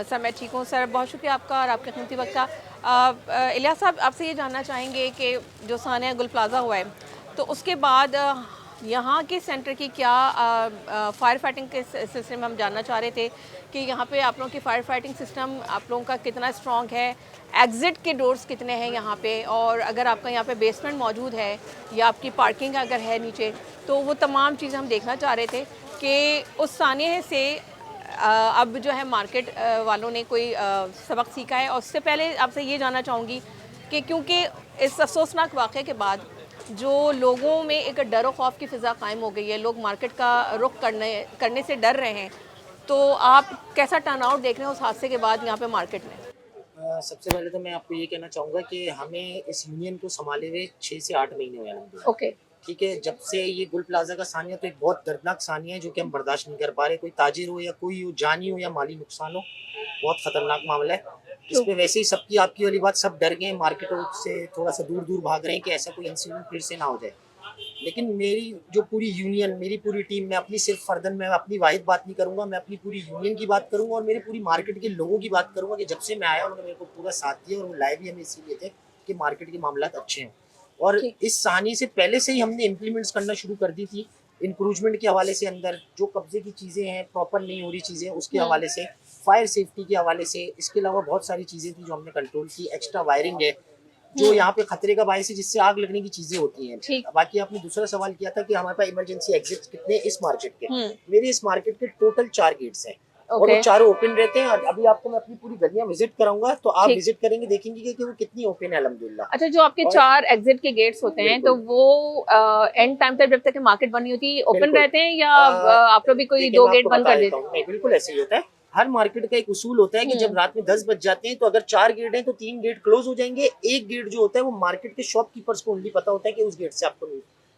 Speaker 1: सर मैं ठीक हूँ सर, बहुत शुक्रिया आपका और आपके कीमती वक्त का। इलियास साहब, आपसे ये जानना चाहेंगे कि जो सानिया गुल प्लाज़ा हुआ है तो उसके बाद यहाँ के सेंटर की क्या फायर फाइटिंग के सिलसिले में हम जानना चाह रहे थे कि यहाँ पे आप लोगों की फायर फाइटिंग सिस्टम आप लोगों का कितना स्ट्रॉन्ग है, एग्ज़िट के डोर्स कितने हैं यहाँ पे, और अगर आपका यहाँ पे बेसमेंट मौजूद है या आपकी पार्किंग अगर है नीचे, तो वो तमाम चीज़ें हम देखना चाह रहे थे कि उस सानिया से अब जो है मार्केट वालों ने कोई सबक सीखा है। और उससे पहले आपसे ये जानना चाहूँगी कि क्योंकि इस अफसोसनाक वाक़े के बाद जो लोगों में एक डर खौफ की फ़िज़ा कायम हो गई है, लोग मार्केट का रुख करने से डर रहे हैं, तो आप कैसा टर्नआउट देख रहे हैं उस हादसे के बाद यहाँ पे मार्केट में?
Speaker 3: सबसे पहले तो मैं आपको ये कहना चाहूँगा कि हमें इस यूनियन को संभाले हुए 6 से 8 महीने हुए हैं।
Speaker 1: ओके,
Speaker 3: ठीक है, जब से ये गुल प्लाजा का सानिया तो एक बहुत दर्दनाक सानिया है जो कि हम बर्दाश्त नहीं कर पा रहे। कोई ताजिर हो या कोई हो, जानी हो या माली नुकसान हो, बहुत ख़तरनाक मामला है। इसमें वैसे ही सबकी आपकी वाली बात, सब डर गए, मार्केटों से थोड़ा सा दूर दूर भाग रहे हैं कि ऐसा कोई इंसिडेंट फिर से ना हो जाए। लेकिन मेरी जो पूरी यूनियन, मेरी पूरी टीम, मैं अपनी सिर्फ फर्दन में अपनी वाहिद बात नहीं करूंगा, मैं अपनी पूरी यूनियन की बात करूंगा और मेरी पूरी मार्केट के लोगों की बात करूंगा कि जब से मैं आया उन्होंने मेरे को पूरा साथ दिया और वो लाए भी हमें इसीलिए थे कि मार्केट के मामला अच्छे हैं। और इस सानी से पहले से ही हमने इम्प्लीमेंट्स करना शुरू कर दी थी इंप्रूवमेंट के हवाले से, अंदर जो कब्जे की चीज़ें हैं, प्रॉपर नहीं हो रही चीज़ें, उसके हवाले से, फायर सेफ्टी के हवाले से, इसके अलावा बहुत सारी चीज़ें थी जो हमने कंट्रोल की। एक्स्ट्रा वायरिंग है जो यहाँ पे खतरे का बायस है, जिससे आग लगने की चीजें होती हैं। बाकी आपने दूसरा सवाल किया था कि हमारे पास इमरजेंसी एग्जिट कितने इस मार्केट के। मेरे इस मार्केट के टोटल 4 गेट्स हैं और वो चारों ओपन रहते हैं। और अभी आपको मैं अपनी पूरी गलियां विजिट कराऊंगा तो आप विजिट करेंगे, देखेंगे कि वो कितनी ओपन है अल्हम्दुलिल्लाह।
Speaker 1: अच्छा, जो आपके 4 एग्जिट के गेट्स होते हैं तो वो एंड टाइम तक जब तक मार्केट बनी होती है ओपन रहते हैं या आप लोग भी कोई 2 गेट बंद कर देते हैं?
Speaker 3: नहीं, बिल्कुल ऐसे ही होता है। हर मार्केट का एक उसूल होता है कि जब रात में 10 बज जाते हैं तो अगर 4 गेट हैं तो 3 गेट क्लोज हो जाएंगे। एक गेट जो होता है वो मार्केट के शॉपकीपर्स को ओनली पता होता है कि उस गेट से आपको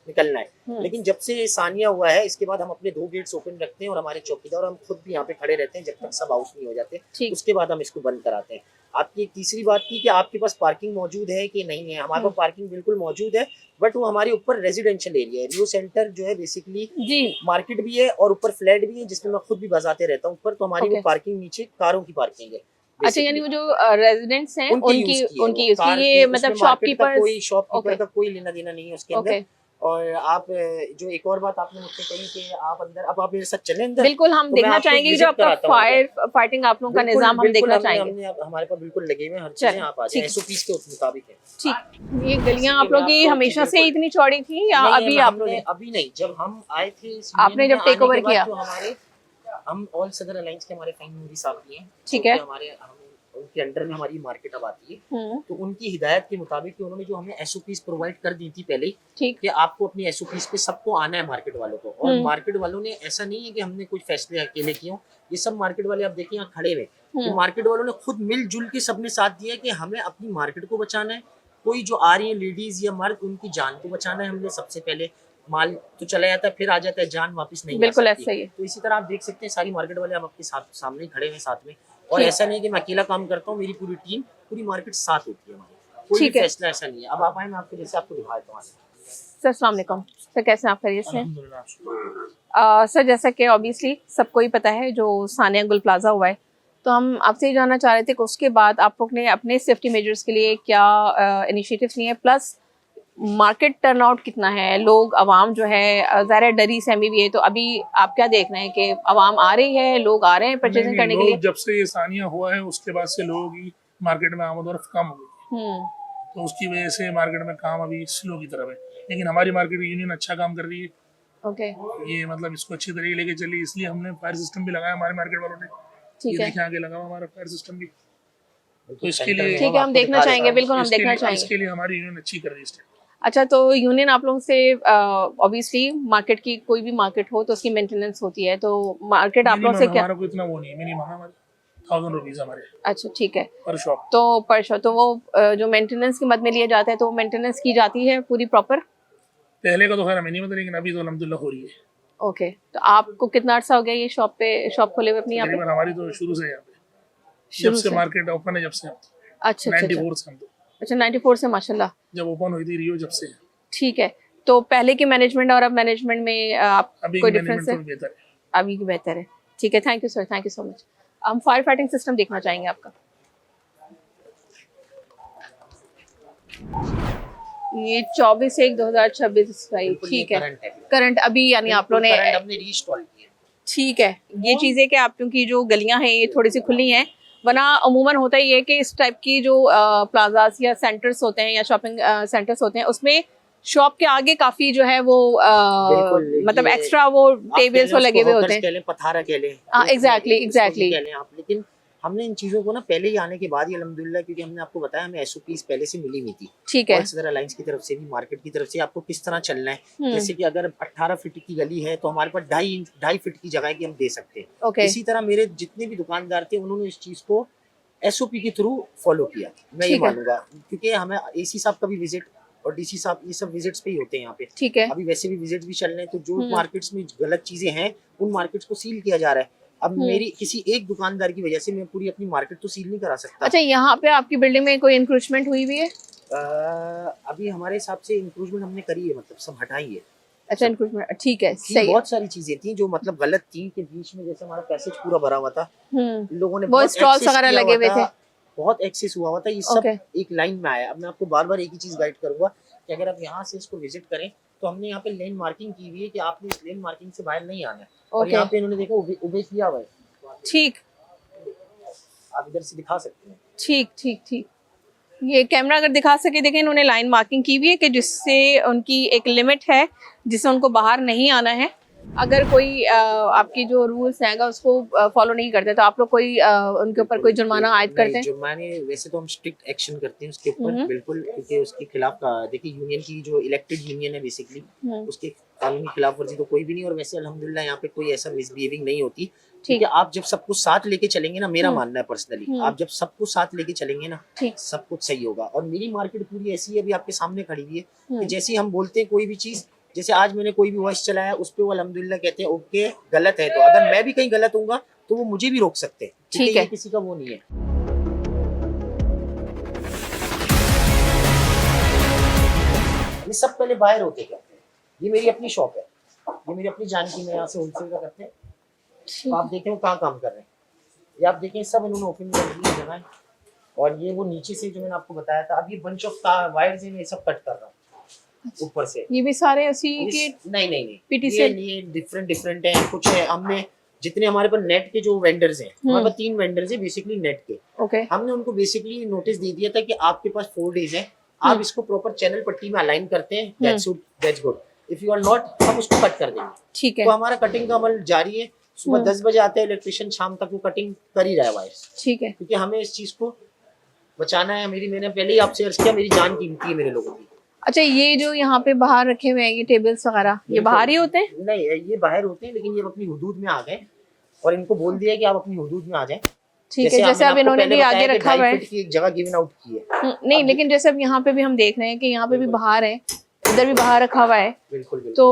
Speaker 3: निकलना है। लेकिन जब से सानिया हुआ है इसके बाद हम अपने 2 गेट्स ओपन रखते हैं और हमारे चौकीदार और हम खुद भी यहाँ पे खड़े रहते हैं जब तक सब आउट नहीं हो जाते, उसके बाद हम इसको बंद कराते हैं। आपकी एक तीसरी बात थी कि आपके पास पार्किंग मौजूद है कि नहीं है। हमारे पास पार्किंग बिल्कुल मौजूद है, बट वो हमारे ऊपर रेजिडेंशियल एरिया है। रियो सेंटर जो है बेसिकली मार्केट भी है और ऊपर फ्लैट भी है जिसमें मैं खुद भी बजाते रहता हूँ ऊपर, तो हमारी वो पार्किंग नीचे कारों की पार्किंग है।
Speaker 1: अच्छा, यानी वो जो रेजिडेंट्स हैं उनकी ये मतलब
Speaker 3: शॉपकीपर का कोई लेना देना नहीं है उसके अंदर। और आप जो एक और बात आपने मुझसे कही कि आप अंदर, अब आप मेरे साथ चलें अंदर।
Speaker 1: बिल्कुल, हम देखना चाहेंगे जो आपका फायर फाइटिंग आप लोगों का निजाम हम देखना चाहेंगे।
Speaker 3: हमारे पास बिल्कुल लगे हुए हर चीजें, आप आ जाएं, एसओपीज के मुताबिक है।
Speaker 1: ठीक, ये गलियां आप लोगों की हमेशा से इतनी चौड़ी थी या अभी आप लोगों ने?
Speaker 3: अभी नहीं, जब हम आए थे
Speaker 1: आपने जब टेक ओवर किया,
Speaker 3: हम ऑल सदर अलायंस के हमारे फाइन मूरी साहब भी हैं,
Speaker 1: ठीक है,
Speaker 3: हमारे उनके अंडर में हमारी मार्केट अब आती है। तो उनकी हिदायत के मुताबिक उन्होंने जो हमें एसओपीज प्रोवाइड कर दी थी पहले कि आपको अपनी एसओपीज पे सबको आना है मार्केट वालों को। और मार्केट वालों ने, ऐसा नहीं है कि हमने कुछ फैसले अकेले किए हों, ये सब मार्केट वाले आप देखिए यहाँ खड़े हुए, तो मार्केट वालों ने खुद मिलजुल के सबने साथ दिया कि हमें अपनी मार्केट को बचाना है। कोई जो आ रही है लेडीज या मर्द, उनकी जान को बचाना है हमने सबसे पहले। माल तो चला जाता है फिर आ जाता है, जान वापस नहीं।
Speaker 1: बिल्कुल ऐसा ही है।
Speaker 3: तो इसी तरह आप देख सकते हैं सारी मार्केट वाले आप आपके सामने खड़े हैं साथ में। और ऐसा नहीं कि मैं अकेला काम करता हूँ, मेरी पूरी टीम, पूरी मार्केट साथ होती है हमारी, कोई भी फैसला ऐसा नहीं है। अब आप आए, मैं आपको जैसे आपको दिखा देता हूँ।
Speaker 1: सर अस्सलाम वालेकुम सर, कैसे हैं आप? खैरियत से? सर जैसा कि ऑब्वियसली सबको ही पता है जो सानिया गुल प्लाजा हुआ है, तो हम आपसे ये जानना चाह रहे थे कि उसके बाद आप लोग ने अपने सेफ्टी मेजर्स के लिए क्या इनिशिएटिव्स लिए हैं, प्लस मार्केट टर्नआउट कितना है, लोग आवाम जो है ज़रा डरी सहमी भी है, तो अभी आप क्या देख रहे हैं कि आवाम आ रही है, लोग आ रहे हैं परचेजिंग करने के लिए?
Speaker 4: जब से ये सानिया हुआ है उसके बाद से लोगों की मार्केट में आमद और कम हो गई, तो उसकी वजह से मार्केट में काम अभी स्लो की तरफ है। लेकिन हमारी मार्केट यूनियन अच्छा काम कर रही है।
Speaker 1: ओके,
Speaker 4: ये मतलब इसको अच्छी तरीके लेके चली, इसलिए हमने फायर सिस्टम भी लगाया हमारे मार्केट वालों ने।
Speaker 1: ठीक है,
Speaker 4: देखिए आगे लगा हुआ हमारा फायर सिस्टम भी, तो इसके लिए
Speaker 1: ठीक है, हम देखना चाहेंगे, बिल्कुल हम देखना चाहेंगे।
Speaker 4: इसके लिए हमारी यूनियन अच्छी कर रही है।
Speaker 1: अच्छा, तो यूनियन आप लोगों से ऑब्वियसली मार्केट की, कोई भी मार्केट हो तो उसकी मेंटेनेंस होती है, तो मार्केट आप लोगों से क्या?
Speaker 4: हमारा कोई इतना वो नहीं है, मिनिमम हमारा 1000 रुपीज़ हमारे
Speaker 1: अच्छा ठीक है।
Speaker 4: पर शॉप।
Speaker 1: तो पर शॉप तो वो जो मेंटेनेंस की मद में लिया जाता है तो वो मेंटेनेंस की जाती है पूरी प्रॉपर?
Speaker 4: पहले का तो खैर हमें नहीं पता, लेकिन अभी तो अल्हम्दुलिल्लाह हो रही है।
Speaker 1: ओके, तो आपको कितना अर्सा हो गया ये शॉप खोले हुए अपनी यहाँ पे?
Speaker 4: तकरीबन हमारी तो शुरू से यहाँ पे, जब
Speaker 1: शुरू
Speaker 4: से
Speaker 1: से?
Speaker 4: मार्केट ओपन है, जब से
Speaker 1: अच्छा अच्छा अच्छा
Speaker 4: 94 से हम तो,
Speaker 1: अच्छा 94 से माशाल्लाह।
Speaker 4: जब ओपन हुई थी रियो, जब से।
Speaker 1: ठीक है, तो पहले की मैनेजमेंट और अब मैनेजमेंट में आप
Speaker 4: अभी
Speaker 1: कोई
Speaker 4: मैनेजमेंट
Speaker 1: डिफरेंस है?
Speaker 4: थोड़ी बेहतर है।
Speaker 1: अभी की बेहतर है। ठीक है, thank you sir, thank you so much. हम फायर फाइटिंग सिस्टम देखना चाहेंगे आपका। ये 24/1/2026 भाई,
Speaker 3: बिल्कुल ये
Speaker 1: ठीक है।
Speaker 3: करंट है।
Speaker 1: करंट अभी यानी आप लोगों ने,
Speaker 3: करंट हमने रीइंस्टॉल किया है।
Speaker 1: ठीक है। ये चीज़ें कि आप क्योंकि जो गलियां हैं ये थोड़ी सी खुली हैं, वरना अमूमन होता ही है कि इस टाइप की जो प्लाजास या सेंटर्स होते हैं या शॉपिंग सेंटर्स होते हैं उसमें शॉप के आगे काफी जो है वो
Speaker 3: बिल्कुल,
Speaker 1: मतलब
Speaker 3: ये
Speaker 1: एक्स्ट्रा वो
Speaker 3: आप
Speaker 1: टेबल्स वो
Speaker 3: कह लें
Speaker 1: लगे
Speaker 3: उसको
Speaker 1: हुए होते
Speaker 3: हॉकर्स
Speaker 1: हैं।
Speaker 3: कह लें, पथारा कह लें।
Speaker 1: हाँ, एग्जैक्टली
Speaker 3: उसको
Speaker 1: एग्जैक्टली।
Speaker 3: कह लें आप, लेकिन हमने इन चीज़ों को ना पहले ही आने के बाद ही अल्हम्दुलिल्लाह, क्योंकि हमने आपको बताया हमें एसओपीज पहले से मिली हुई थी
Speaker 1: ठीक है।
Speaker 3: सदर अलायंस की तरफ से भी, मार्केट की तरफ से आपको किस तरह चलना है।
Speaker 1: हम्म।
Speaker 3: जैसे कि अगर 18 फीट की गली है तो हमारे पास 2.5 फीट की जगह की हम दे सकते हैं।
Speaker 1: ओके,
Speaker 3: इसी तरह मेरे जितने भी दुकानदार थे उन्होंने इस चीज़ को एसओपी के थ्रू फॉलो किया, मैं ये
Speaker 1: ठीक है।
Speaker 3: मानूंगा, क्योंकि हमें एसी साहब का भी विजिट और डीसी साहब ये सब विजिट्स पे ही होते हैं यहाँ पे।
Speaker 1: ठीक है।
Speaker 3: अभी वैसे भी विजिट भी चल रहे हैं, तो जो मार्केट्स में गलत चीजें हैं उन मार्केट्स को सील किया जा रहा है। अब मेरी किसी एक दुकानदार की वजह से मैं पूरी अपनी मार्केट तो सील नहीं करा सकता।
Speaker 1: अच्छा, यहाँ पे आपकी बिल्डिंग में कोई इंक्रोचमेंट हुई हुई है?
Speaker 3: अभी हमारे हिसाब से इंक्रोचमेंट हमने करी है, मतलब सब हटाई है।
Speaker 1: अच्छा, इंक्रोचमेंट, ठीक है,
Speaker 3: थी,
Speaker 1: सही है।
Speaker 3: बहुत सारी चीजें थी जो मतलब गलत थी, कि बीच में जैसे हमारा पैसेज पूरा भरा हुआ था, लोगों ने
Speaker 1: वो
Speaker 3: बहुत
Speaker 1: स्टॉल्स
Speaker 3: access
Speaker 1: वगैरह
Speaker 3: किया
Speaker 1: लगे
Speaker 3: हुआ
Speaker 1: हुए थे।
Speaker 3: था, बहुत एक्सेस हुआ हुआ था, ये सब
Speaker 1: Okay.
Speaker 3: एक लाइन में आया। अब मैं आपको बार बार एक ही चीज गाइड करूंगा कि अगर आप यहाँ से इसको विजिट करें तो हमने यहाँ पे लेन मार्किंग की हुई है कि आपने इस लेन मार्किंग से बाहर नहीं आना है। और
Speaker 1: Okay.
Speaker 3: यहाँ पे इन्होंने देखो उबे किया हुआ है,
Speaker 1: ठीक
Speaker 3: आप इधर से दिखा सकते हैं।
Speaker 1: ठीक ठीक ठीक। ये कैमरा अगर दिखा सके, देखें इन्होंने लाइन मार्किंग की हुई है कि जिससे उनकी एक लिमिट है जिससे उनको बाहर नहीं आना है। अगर कोई आपकी जो रूल्स हैगा उसको फॉलो नहीं करते तो आप लोग कोई उनके ऊपर कोई जुर्माना आयद करते हैं?
Speaker 3: जुर्माने वैसे तो हम स्ट्रिक्ट एक्शन करते हैं उसके ऊपर, बिल्कुल, क्योंकि उसके खिलाफ देखिए यूनियन की जो इलेक्टेड यूनियन है बेसिकली, उसके कानूनी खिलाफ वर्जी तो कोई भी नहीं। और वैसे अल्हम्दुलिल्लाह यहाँ पे कोई ऐसा मिसबिहेविंग नहीं होती, क्योंकि आप जब सब कुछ साथ लेके चलेंगे ना, मेरा मानना है पर्सनली, आप जब सब कुछ साथ लेके चलेंगे ना सब कुछ सही होगा। और मेरी मार्केट पूरी ऐसी है, अभी आपके सामने खड़ी हुई है, कि जैसे हम बोलते हैं कोई भी चीज, जैसे आज मैंने कोई भी वॉइस चलाया उस पे वो अल्हम्दुलिल्लाह कहते हैं ओके गलत है, तो अगर मैं भी कहीं गलत होऊंगा तो वो मुझे भी रोक सकते हैं,
Speaker 1: ठीक है।
Speaker 3: ये किसी का वो नहीं है। ये सब पहले बाहर होते क्या, ये मेरी अपनी शॉप है, ये मेरी अपनी जान की, मैं यहाँ से होलसेल का करते हैं। तो आप देखें वो कहाँ काम कर रहे हैं, ये आप देखें सब इन्होंने ओपन कर दी है जगह। और ये वो नीचे से जो मैंने आपको बताया था, अब ये बंच ऑफ वायर्स है, ये सब कट कर रहा हूँ ऊपर से।
Speaker 1: ये भी सारे उसी के
Speaker 3: नहीं
Speaker 1: पीटी
Speaker 3: ये डिफरेंट है, कुछ है। हमने जितने हमारे पास नेट के जो वेंडर्स हैं, हमारे पास 3 वेंडर्स हैं बेसिकली नेट के।
Speaker 1: ओके,
Speaker 3: हमने उनको बेसिकली नोटिस दे दिया था कि आपके पास 4 डेज है, आप इसको प्रॉपर चैनल पट्टी में अलाइन करते हैं, that's good. If you are not, हम उसको कट कर देंगे।
Speaker 1: ठीक है,
Speaker 3: तो हमारा कटिंग का अमल जारी है। सुबह 10 बजे आते हैं इलेक्ट्रिशियन, शाम तक वो कटिंग कर ही रहा है वायर्स,
Speaker 1: ठीक है।
Speaker 3: क्योंकि हमें इस चीज को बचाना है। मैंने पहले ही आपसे अर्ज किया, मेरी जान कीमती है मेरे लोगों की।
Speaker 1: अच्छा, ये जो यहाँ पे बाहर रखे हुए हैं ये टेबल्स वगैरह, ये बाहर ही होते हैं?
Speaker 3: नहीं, ये बाहर होते हैं, लेकिन ये अपनी हुदूद में आ गए और इनको बोल दिया कि आप अपनी हुदूद में आ जाएं।
Speaker 1: ठीक है, जैसे अब इन्होंने भी आगे रखा हुआ है
Speaker 3: की एक जगह गिवन आउट की है।
Speaker 1: नहीं, लेकिन जैसे अब यहाँ पे भी हम देख रहे हैं कि यहाँ पे भी बाहर है, इधर भी बाहर रखा हुआ है।
Speaker 3: बिल्कुल।
Speaker 1: तो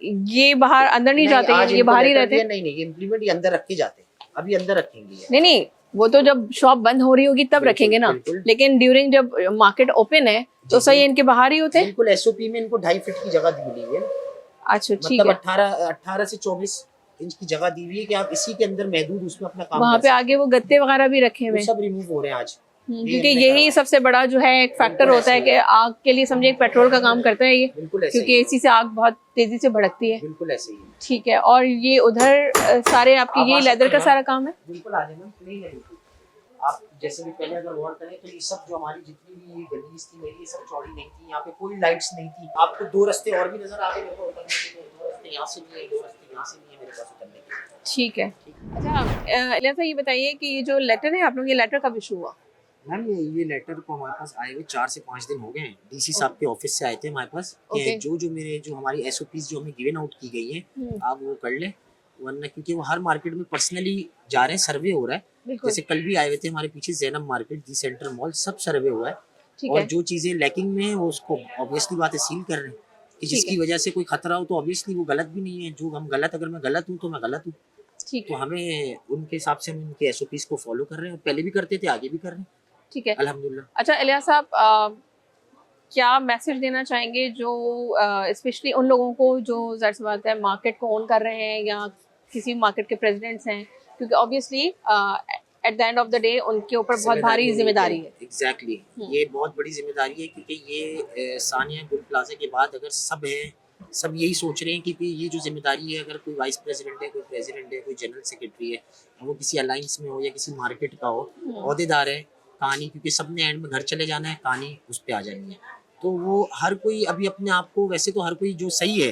Speaker 1: ये बाहर अंदर नहीं जाते हैं, ये बाहर ही रहते हैं?
Speaker 3: नहीं, ये इम्प्लीमेंट ये अंदर रखे जाते हैं, अभी अंदर रखेंगे।
Speaker 1: नहीं, वो तो जब शॉप बंद हो रही होगी तब रखेंगे ना, लेकिन ड्यूरिंग जब मार्केट ओपन है तो सही इनके बाहर ही होते हैं?
Speaker 3: बिल्कुल, एसओपी में इनको 2.5 फीट की जगह दी हुई है।
Speaker 1: अच्छा, ठीक
Speaker 3: मतलब
Speaker 1: है।
Speaker 3: 18 से 24 इंच की जगह दी हुई है कि आप इसी के अंदर महदूद उसमें अपना काम
Speaker 1: वहाँ पे आगे वो गत्ते वगैरह भी रखे हुए हैं,
Speaker 3: सब रिमूव हो रहे हैं आज,
Speaker 1: क्योंकि यही सबसे बड़ा जो है एक फैक्टर होता है कि आग के लिए समझे एक पेट्रोल का काम करता है ये, क्योंकि एसी से आग बहुत तेजी से भड़कती है।
Speaker 3: बिल्कुल ऐसे ही।
Speaker 1: ठीक है, और ये उधर सारे आपकी ये लेदर का सारा काम है?
Speaker 3: बिल्कुल आ जाना, नहीं है। आप जैसे भी पहले अगर गौर करें तो ये सब जो हमारी जितनी भी गलीज थी मेरी, ये सब चौड़ी नहीं थी, यहाँ पे कोई लाइट्स नहीं थी। आपको 2 रास्ते और भी नजर आ गए, 2 रास्ते यहाँ से नहीं है, 2 रास्ते यहाँ से नहीं है मेरे पास उतरने के। ठीक है।
Speaker 1: अच्छा, इलियास, ये बताइए कि ये जो लेटर है आप लोग, ये लेटर कब इशू हुआ?
Speaker 3: मैम ये लेटर को हमारे पास आए हुए 4 से 5 दिन हो गए हैं। डीसी साहब के ऑफिस से आए थे हमारे पास कि जो हमारी एसओपीज जो हमें गिवन आउट की गई है आप वो कर लें, वरना क्योंकि वो हर मार्केट में पर्सनली जा रहे हैं, सर्वे हो रहा है।
Speaker 1: बिल्कुल
Speaker 3: जैसे कल भी आए हुए थे हमारे पीछे Zainab market, the centre mall, सब सर्वे हुआ है।
Speaker 1: ठीक
Speaker 3: और
Speaker 1: है
Speaker 3: जो चीजें लैकिंग में है वो उसको ऑब्वियसली बात है सील कर रहे हैं कि
Speaker 1: ठीक
Speaker 3: जिसकी
Speaker 1: है
Speaker 3: वजह से कोई खतरा हो तो ऑब्वियसली वो गलत भी नहीं है। जो हम गलत, अगर मैं गलत हूँ तो मैं गलत हूँ,
Speaker 1: ठीक
Speaker 3: तो
Speaker 1: है
Speaker 3: हमें उनके हिसाब से हम उनके एसओपीज को फॉलो कर रहे हैं। पहले भी करते थे, आगे भी कर रहे हैं
Speaker 1: ठीक है।
Speaker 3: अल्हम्दुलिल्लाह।
Speaker 1: अच्छा इलियास साहब, क्या मैसेज देना चाहेंगे जो स्पेशली उन लोगों को जो जाहिर सी बात है मार्केट को ओन कर रहे हैं या किसी मार्केट के प्रेसिडेंट्स हैं, क्योंकि obviously at the end of the day उनके ऊपर बहुत भारी जिम्मेदारी है।
Speaker 3: एग्जैक्टली ये बहुत बड़ी जिम्मेदारी है, क्योंकि ये सानिया गुल प्लाजा के बाद अगर सब है, सब यही सोच रहे हैं कि ये जो जिम्मेदारी है, अगर कोई वाइस प्रेसिडेंट है, कोई प्रेसिडेंट है, कोई जनरल सेक्रेटरी है, वो किसी अलायंस में हो या किसी मार्केट का हो, ओहदेदार है, कहानी, क्योंकि सबने एंड में घर चले जाना है, कहानी उस पर आ जानी है। तो वो हर कोई अभी अपने आप को, वैसे तो हर कोई जो सही है,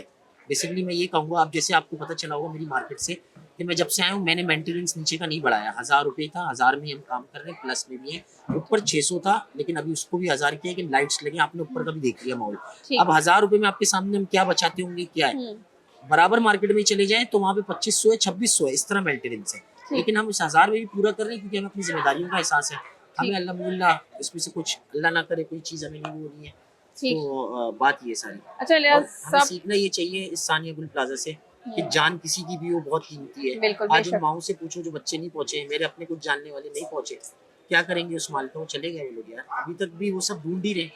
Speaker 3: बेसिकली मैं ये कहूँगा, आप जैसे आपको पता चला होगा मेरी मार्केट से कि मैं जब से आया हूँ मैंने मेंटेनेंस नीचे का नहीं बढ़ाया। 1000 रुपये था, 1000 में हम काम कर रहे हैं, प्लस में भी है। ऊपर 600 था, लेकिन अभी उसको भी 1000 किया कि लाइट्स लगे। आपने ऊपर का भी देख लिया माहौल।
Speaker 1: ठीक
Speaker 3: अब 1000 रुपये में आपके सामने हम क्या बचाते होंगे, क्या है, बराबर मार्केट में चले जाएं तो वहाँ पे 2500 है, 2600 है, इस तरह मेंटेनेंस है। लेकिन हम उस 1000 में भी पूरा कर रहे हैं क्योंकि हमें अपनी जिम्मेदारियों का एहसास है। हमें अल्हम्दुलिल्लाह इसमें से कुछ, अल्लाह ना करे कोई चीज़ हमें नहीं हो रही है। तो बात ये सारी।
Speaker 1: अच्छा
Speaker 3: और
Speaker 1: इलियास
Speaker 3: हमें
Speaker 1: साहब,
Speaker 3: सीखना ये चाहिए इस सानिया गुल प्लाजा से कि जान किसी की भी वो बहुत कीमती है।
Speaker 1: बिल्कुल
Speaker 3: आज उन
Speaker 1: बेशक।
Speaker 3: माओं से पूछो जो बच्चे नहीं पहुंचे, मेरे अपने कुछ जानने वाले नहीं पहुंचे, क्या करेंगे उस माल का? वो चले गए वो लोग यार, अभी तक भी वो सब ढूंढ ही रहे,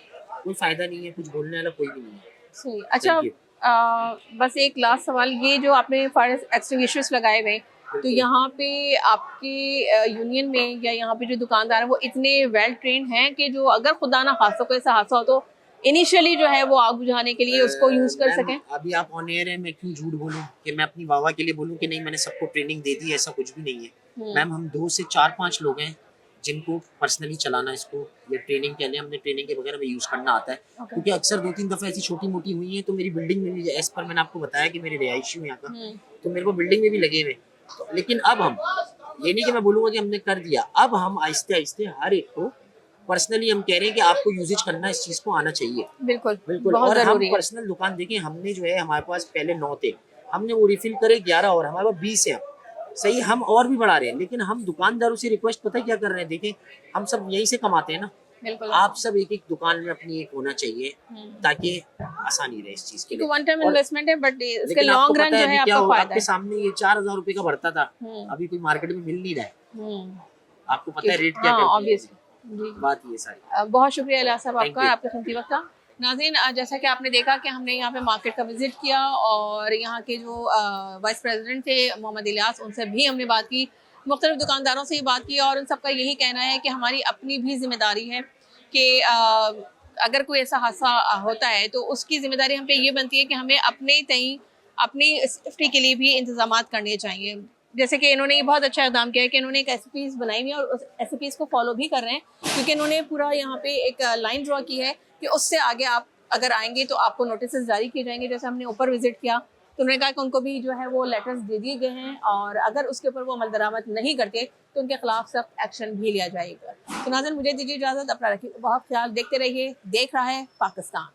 Speaker 3: कोई फायदा नहीं है, कुछ बोलने वाला कोई भी नहीं है।
Speaker 1: सही। अच्छा
Speaker 3: Thank you.
Speaker 1: बस एक लास्ट सवाल, ये जो आपने फायर एक्सटिंग्विशर्स लगाए हुए हैं, तो
Speaker 3: बिल्कुल।
Speaker 1: यहाँ पे आपके यूनियन में या यहाँ पे जो दुकानदार हैं वो इतने वेल ट्रेंड हैं कि जो अगर खुदा ना खासा कोई ऐसा हादसा हो तो इनिशियली जो है वो आग बुझाने के लिए उसको यूज कर
Speaker 3: मैम,
Speaker 1: सकें?
Speaker 3: अभी आप ऑन एयर है, मैं क्यों झूठ बोलूं कि मैं अपनी वाह के लिए बोलूं कि नहीं मैंने सबको ट्रेनिंग दे दी, ऐसा कुछ भी नहीं है मैम। हम 2 से 4-5 लोग हैं जिनको पर्सनली चलाना इसको, या ट्रेनिंग के लिए हमने ट्रेनिंग के बगैर हमें यूज करना आता है। क्योंकि अक्सर 2-3 दफा ऐसी छोटी मोटी हुई है, तो मेरी बिल्डिंग में भी, एज पर मैंने आपको बताया कि मेरे रिहायशी हूँ यहाँ का, तो मेरे को बिल्डिंग में भी लगे हुए। तो लेकिन अब हम, ये नहीं कि मैं बोलूंगा कि हमने कर दिया, अब हम आहिस्ते आहिस्ते हर एक को पर्सनली हम कह रहे हैं कि आपको यूजेज करना, इस चीज को आना चाहिए।
Speaker 1: बिल्कुल
Speaker 3: बिल्कुल।
Speaker 1: बहुत
Speaker 3: और हम
Speaker 1: जरूरी है।
Speaker 3: पर्सनल दुकान देखें, हमने जो है, हमारे पास पहले 9 थे, हमने वो रिफिल करे 11 और हमारे पास 20 है। सही, हम और भी बढ़ा रहे हैं, लेकिन हम दुकानदारों से रिक्वेस्ट पता है क्या कर रहे हैं, देखें हम सब यहीं से कमाते हैं ना,
Speaker 1: बिल्कुल
Speaker 3: आप सब एक एक दुकान में अपनी एक होना चाहिए ताकि आसानी रहे इस चीज के लिए।
Speaker 1: वन टाइम
Speaker 3: और
Speaker 1: इन्वेस्टमेंट है बट इसके
Speaker 3: लेकिन आपको
Speaker 1: लॉन्ग रन
Speaker 3: पता
Speaker 1: जो
Speaker 3: है
Speaker 1: है
Speaker 3: अभी क्या
Speaker 1: आपका
Speaker 3: होगा,
Speaker 1: फायदा
Speaker 3: आपके
Speaker 1: है।
Speaker 3: सामने ये 4000 रुपए का भरता था, अभी कोई मार्केट में मिल नहीं रहा है। आपको पता है रेट क्या
Speaker 1: हाँ
Speaker 3: करती है
Speaker 1: ऑब्वियसली जी।
Speaker 3: बात ये सारी।
Speaker 1: बहुत शुक्रिया इलियास साहब
Speaker 3: Thank
Speaker 1: आपका,
Speaker 3: you.
Speaker 1: आपके कीमती वक्त का। नाज़रीन, जैसा कि आपने देखा कि हमने यहाँ पे मार्केट का विजिट किया और यहाँ के जो वाइस प्रेसिडेंट थे मोहम्मद इलियास, उनसे भी हमने बात की, मुख्तलिफ दुकानदारों से ही बात की, और उन सबका यही कहना है कि हमारी अपनी भी जिम्मेदारी है कि अगर कोई ऐसा हादसा होता है तो उसकी जिम्मेदारी हम पे ये बनती है कि हमें अपने तय अपनी सेफ्टी के लिए भी इंतजाम करने चाहिए। जैसे कि इन्होंने ये बहुत अच्छा इकदाम किया है कि इन्होंने एक SOPs बनाई हुई है और उस SOPs को फॉलो भी कर रहे हैं, क्योंकि इन्होंने पूरा यहाँ पे एक लाइन ड्रॉ की है कि उससे आगे आप अगर आएंगे तो आपको नोटिस जारी किए जाएंगे। जैसे हमने ऊपर विजिट किया तो उन्होंने कहा कि उनको भी जो है वो लेटर्स दे दिए गए हैं और अगर उसके ऊपर वो अमल दरामद नहीं करते तो उनके खिलाफ सख्त एक्शन भी लिया जाएगा। तो नाज़रीन, मुझे दीजिए इजाज़त, अपना रखिए बहुत ख्याल, देखते रहिए, देख रहा है पाकिस्तान।